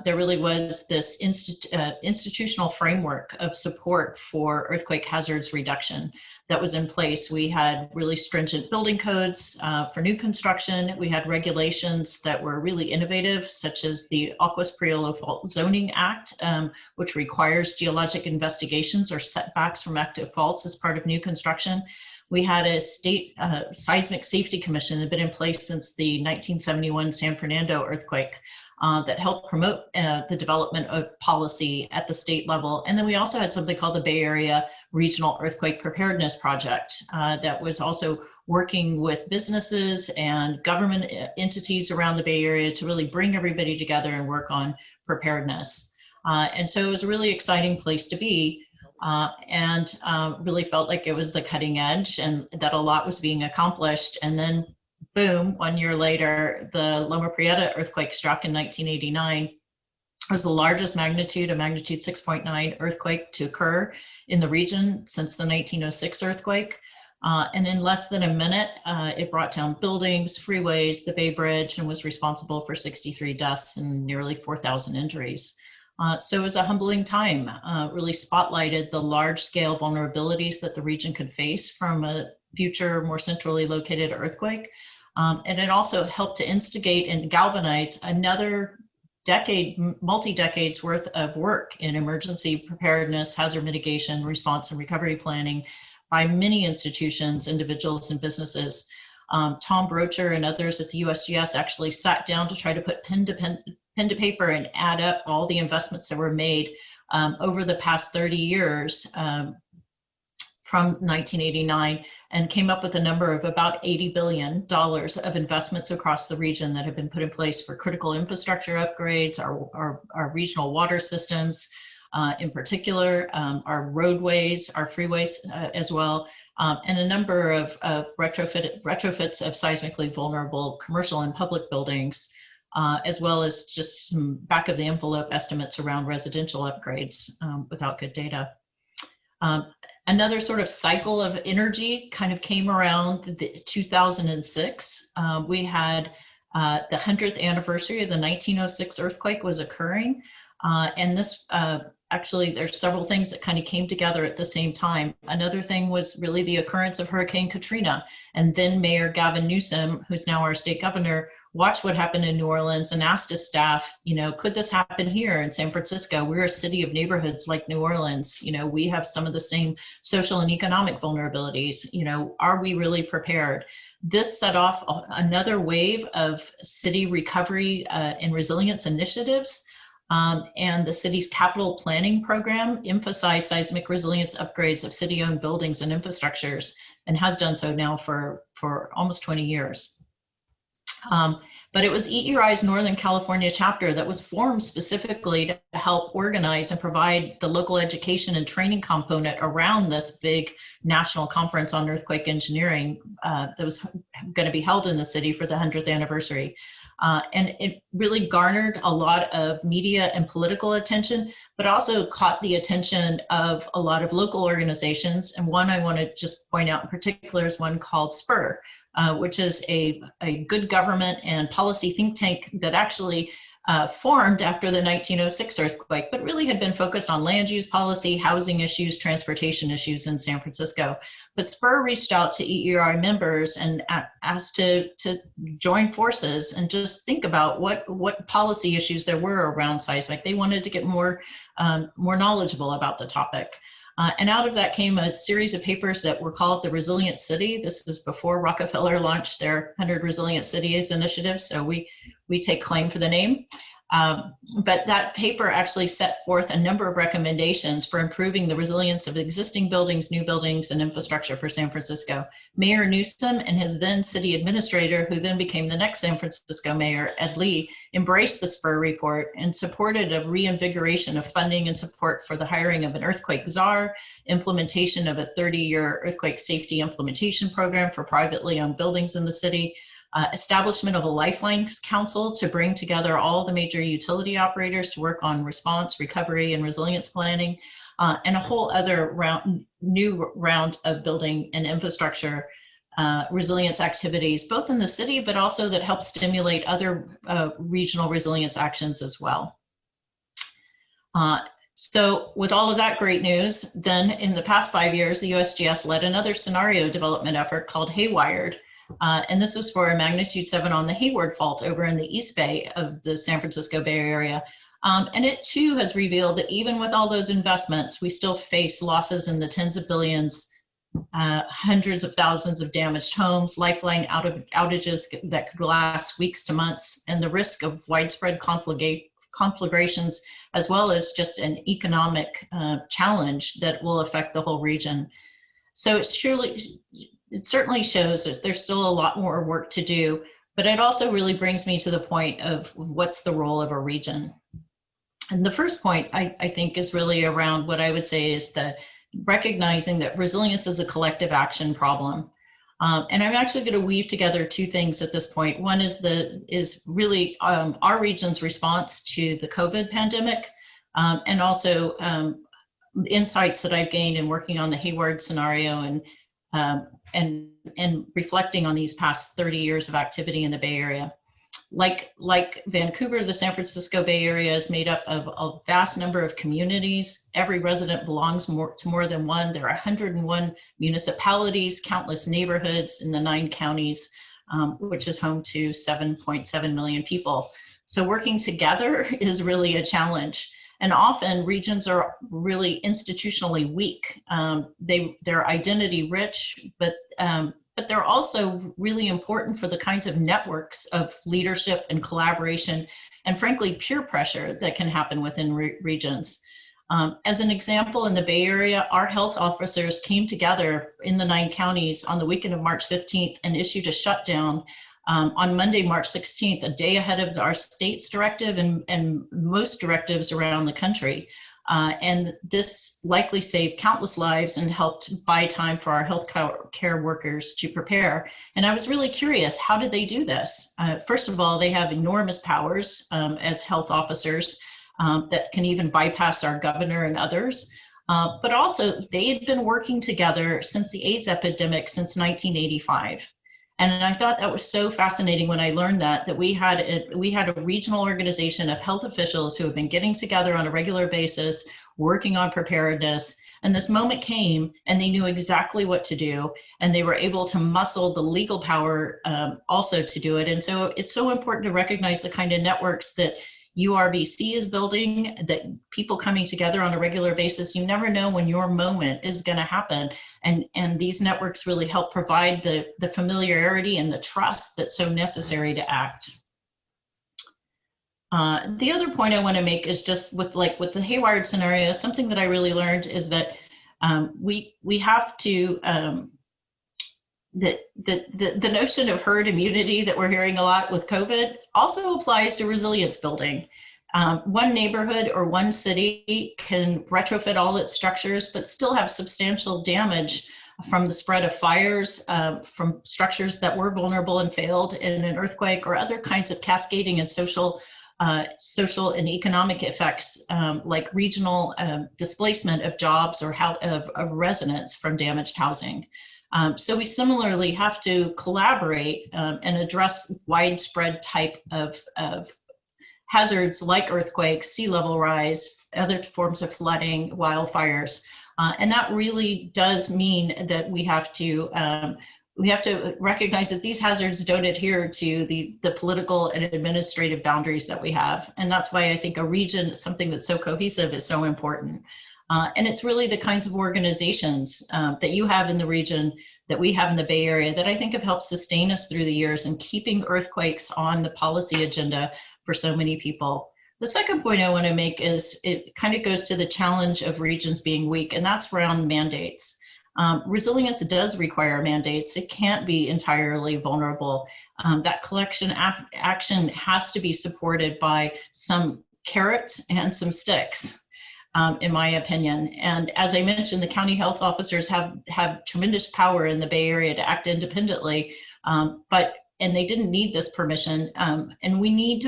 [SPEAKER 10] there really was this institutional framework of support for earthquake hazards reduction that was in place. We had really stringent building codes for new construction. We had regulations that were really innovative, such as the Aquas Priolo Fault Zoning Act, which requires geologic investigations or setbacks from active faults as part of new construction. We had a state seismic safety commission that had been in place since the 1971 San Fernando earthquake. That helped promote the development of policy at the state level. And then we also had something called the Bay Area Regional Earthquake Preparedness Project that was also working with businesses and government entities around the Bay Area to really bring everybody together and work on preparedness. And so it was a really exciting place to be and really felt like it was the cutting edge and that a lot was being accomplished. And then boom, 1 year later, the Loma Prieta earthquake struck in 1989. It was the largest magnitude, a magnitude 6.9 earthquake to occur in the region since the 1906 earthquake. And in less than a minute, it brought down buildings, freeways, the Bay Bridge, and was responsible for 63 deaths and nearly 4,000 injuries. So it was a humbling time, really spotlighted the large-scale vulnerabilities that the region could face from a future, more centrally located earthquake. And it also helped to instigate and galvanize another decade, multi-decades worth of work in emergency preparedness, hazard mitigation, response and recovery planning by many institutions, individuals, and businesses. Tom Brocher and others at the USGS actually sat down to try to put pen to paper and add up all the investments that were made over the past 30 years from 1989 and came up with a number of about $80 billion of investments across the region that have been put in place for critical infrastructure upgrades, our regional water systems in particular, our roadways, our freeways as well, and a number of retrofits of seismically vulnerable commercial and public buildings, as well as just some back of the envelope estimates around residential upgrades without good data. Another sort of cycle of energy kind of came around the 2006. We had the 100th anniversary of the 1906 earthquake was occurring. And this, actually, there's several things that kind of came together at the same time. Another thing was really the occurrence of Hurricane Katrina. And then Mayor Gavin Newsom, who's now our state governor, watched what happened in New Orleans and asked his staff, you know, could this happen here in San Francisco? We're a city of neighborhoods like New Orleans. You know, we have some of the same social and economic vulnerabilities. You know, are we really prepared? This set off another wave of city recovery and resilience initiatives. And the city's capital planning program emphasized seismic resilience upgrades of city-owned buildings and infrastructures, and has done so now for almost 20 years. But it was EERI's Northern California chapter that was formed specifically to help organize and provide the local education and training component around this big national conference on earthquake engineering that was going to be held in the city for the 100th anniversary. And it really garnered a lot of media and political attention, but also caught the attention of a lot of local organizations. And one I want to just point out in particular is one called SPUR, which is a good government and policy think tank that actually formed after the 1906 earthquake, but really had been focused on land use policy, housing issues, transportation issues in San Francisco. But SPUR reached out to EERI members and asked to join forces and just think about what policy issues there were around seismic. They wanted to get more knowledgeable about the topic. And out of that came a series of papers that were called the Resilient City. This is before Rockefeller launched their 100 Resilient Cities initiative, so we take claim for the name. But that paper actually set forth a number of recommendations for improving the resilience of existing buildings, new buildings, and infrastructure for San Francisco. Mayor Newsom and his then city administrator, who then became the next San Francisco mayor, Ed Lee, embraced the SPUR report and supported a reinvigoration of funding and support for the hiring of an earthquake czar, implementation of a 30-year earthquake safety implementation program for privately owned buildings in the city, establishment of a lifeline council to bring together all the major utility operators to work on response, recovery, and resilience planning, and a whole other new round of building and infrastructure resilience activities, both in the city, but also that help stimulate other regional resilience actions as well. So with all of that great news, then in the past 5 years, the USGS led another scenario development effort called Haywired. And this was for a magnitude 7 on the Hayward Fault over in the East Bay of the San Francisco Bay Area. And it too has revealed that even with all those investments, we still face losses in the tens of billions, hundreds of thousands of damaged homes, lifeline outages that could last weeks to months, and the risk of widespread conflagrations, as well as just an economic challenge that will affect the whole region. So it certainly shows that there's still a lot more work to do, but it also really brings me to the point of what's the role of a region. And the first point I think is really around what I would say is that recognizing that resilience is a collective action problem. And I'm actually going to weave together two things at this point. One is really our region's response to the COVID pandemic, and also insights that I've gained in working on the Hayward scenario and reflecting on these past 30 years of activity in the Bay Area. Like Vancouver, the San Francisco Bay Area is made up of a vast number of communities. Every resident belongs to more than one. There are 101 municipalities, countless neighborhoods in the 9 counties, which is home to 7.7 million people. So working together is really a challenge. And often regions are really institutionally weak. They're identity rich, but they're also really important for the kinds of networks of leadership and collaboration, and frankly, peer pressure that can happen within regions. As an example, in the Bay Area, our health officers came together in the 9 counties on the weekend of March 15th and issued a shutdown on Monday, March 16th, a day ahead of our state's directive and most directives around the country. And this likely saved countless lives and helped buy time for our health care workers to prepare. And I was really curious, how did they do this? First of all, they have enormous powers as health officers that can even bypass our governor and others. But also, they had been working together since the AIDS epidemic since 1985. And I thought that was so fascinating when I learned that we had a regional organization of health officials who have been getting together on a regular basis, working on preparedness. And this moment came and they knew exactly what to do. And they were able to muscle the legal power also to do it. And so it's so important to recognize the kind of networks that URBC is building, that people coming together on a regular basis. You never know when your moment is going to happen. And these networks really help provide the familiarity and the trust that's so necessary to act. The other point I want to make is just with the Hayward scenario, something that I really learned is that we have to, the notion of herd immunity that we're hearing a lot with COVID also applies to resilience building. One neighborhood or one city can retrofit all its structures, but still have substantial damage from the spread of fires, from structures that were vulnerable and failed in an earthquake, or other kinds of cascading and social and economic effects, like regional displacement of jobs or of residents from damaged housing. So we similarly have to collaborate and address widespread type of hazards like earthquakes, sea level rise, other forms of flooding, wildfires. And that really does mean that we have to recognize that these hazards don't adhere to the political and administrative boundaries that we have. And that's why I think a region, something that's so cohesive, is so important. And it's really the kinds of organizations that you have in the region, that we have in the Bay Area, that I think have helped sustain us through the years and keeping earthquakes on the policy agenda for so many people. The second point I want to make is it kind of goes to the challenge of regions being weak, and that's around mandates. Resilience does require mandates. It can't be entirely vulnerable. That collection action has to be supported by some carrots and some sticks, in my opinion. And as I mentioned, the county health officers have tremendous power in the Bay Area to act independently, and they didn't need this permission. And we need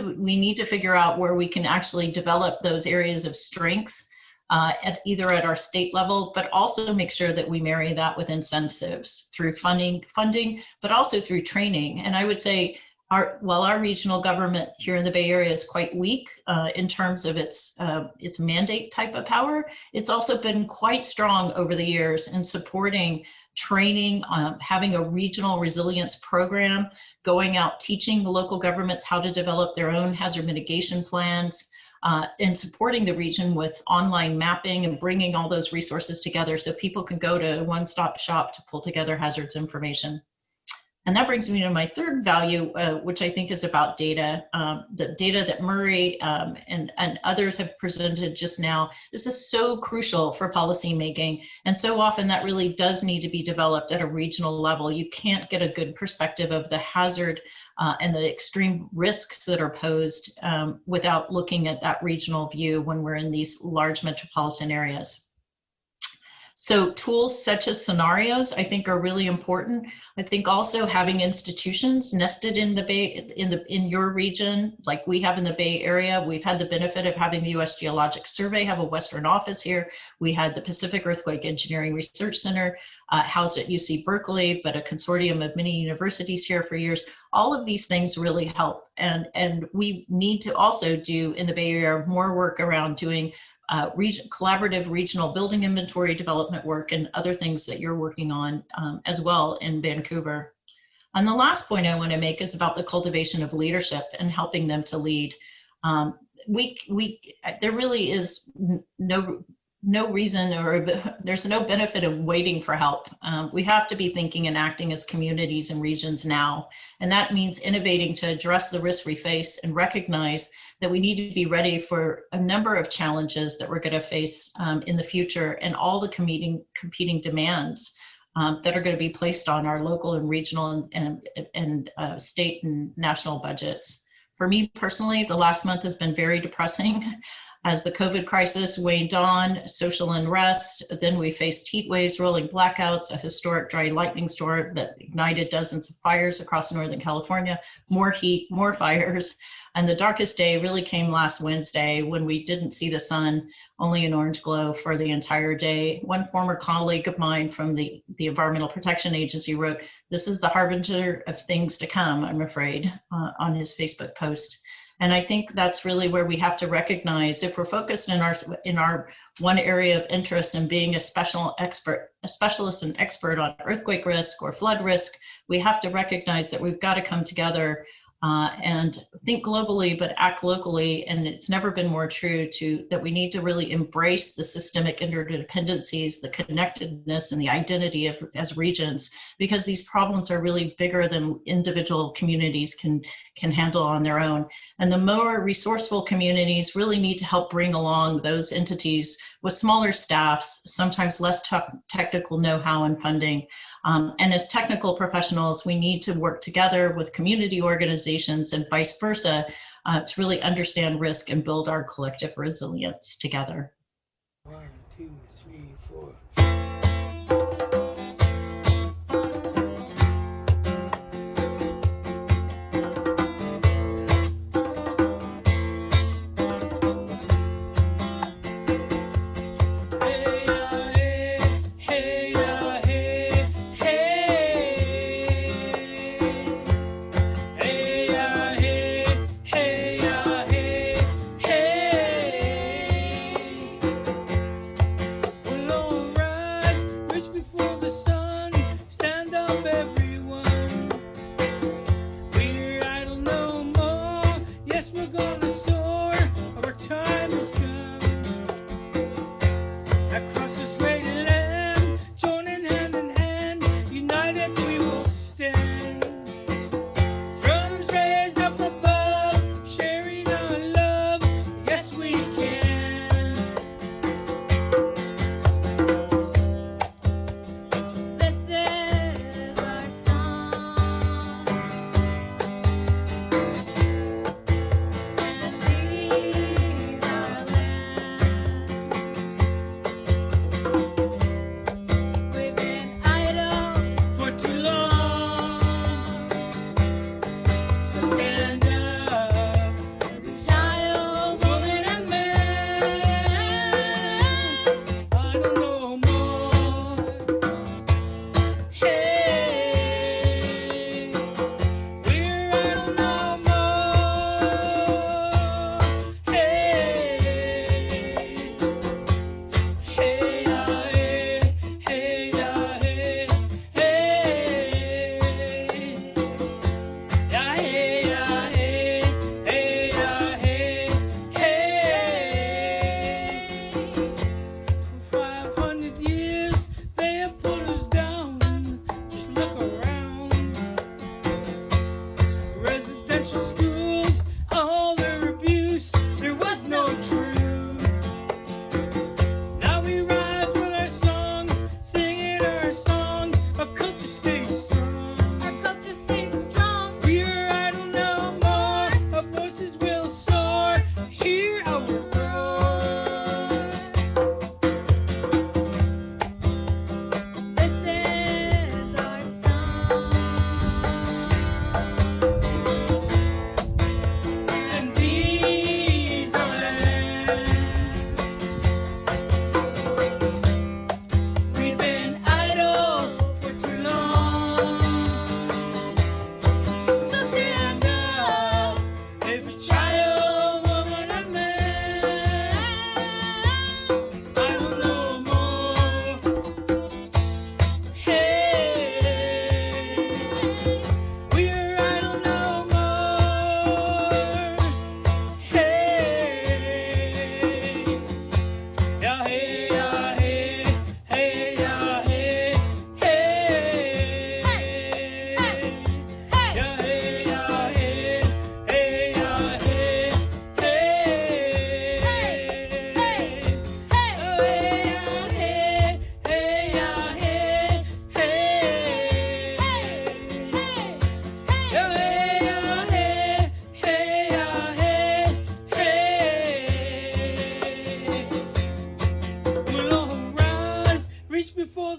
[SPEAKER 10] to figure out where we can actually develop those areas of strength either at our state level, but also make sure that we marry that with incentives through funding, but also through training. And I would say while our regional government here in the Bay Area is quite weak in terms of its mandate type of power, it's also been quite strong over the years in supporting training, having a regional resilience program, going out teaching the local governments how to develop their own hazard mitigation plans, and supporting the region with online mapping and bringing all those resources together so people can go to a one-stop shop to pull together hazards information. And that brings me to my third value, which I think is about data. The data that Murray and others have presented just now. This is so crucial for policy making. And so often that really does need to be developed at a regional level. You can't get a good perspective of the hazard and the extreme risks that are posed without looking at that regional view when we're in these large metropolitan areas. So tools such as scenarios, I think, are really important. I think also having institutions nested in the Bay, in your region, like we have in the Bay Area. We've had the benefit of having the U.S. Geologic Survey have a Western office here. We had the Pacific Earthquake Engineering Research Center housed at UC Berkeley, but a consortium of many universities here for years. All of these things really help, and we need to also do in the Bay Area more work around doing collaborative regional building inventory development work and other things that you're working on as well in Vancouver. And the last point I want to make is about the cultivation of leadership and helping them to lead. There really is no reason, or there's no benefit of waiting for help. We have to be thinking and acting as communities and regions now. And that means innovating to address the risks we face and recognize that we need to be ready for a number of challenges that we're going to face in the future, and all the competing demands that are going to be placed on our local and regional and state and national budgets. For me personally, the last month has been very depressing. As the COVID crisis waned on, social unrest, then we faced heat waves, rolling blackouts, a historic dry lightning storm that ignited dozens of fires across Northern California, more heat, more fires. And the darkest day really came last Wednesday when we didn't see the sun, only an orange glow for the entire day. One former colleague of mine from the Environmental Protection Agency wrote, "This is the harbinger of things to come," I'm afraid, on his Facebook post. And I think that's really where we have to recognize, if we're focused in our one area of interest in being a specialist and expert on earthquake risk or flood risk, we have to recognize that we've got to come together and think globally but act locally. And it's never been more true that we need to really embrace the systemic interdependencies, the connectedness, and the identity as regions, because these problems are really bigger than individual communities can handle on their own. And the more resourceful communities really need to help bring along those entities with smaller staffs, sometimes less technical know-how and funding. And as technical professionals, we need to work together with community organizations and vice versa to really understand risk and build our collective resilience together.
[SPEAKER 5] 1, 2, 3, 4.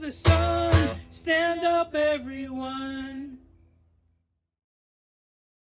[SPEAKER 5] the sun. Stand up, everyone.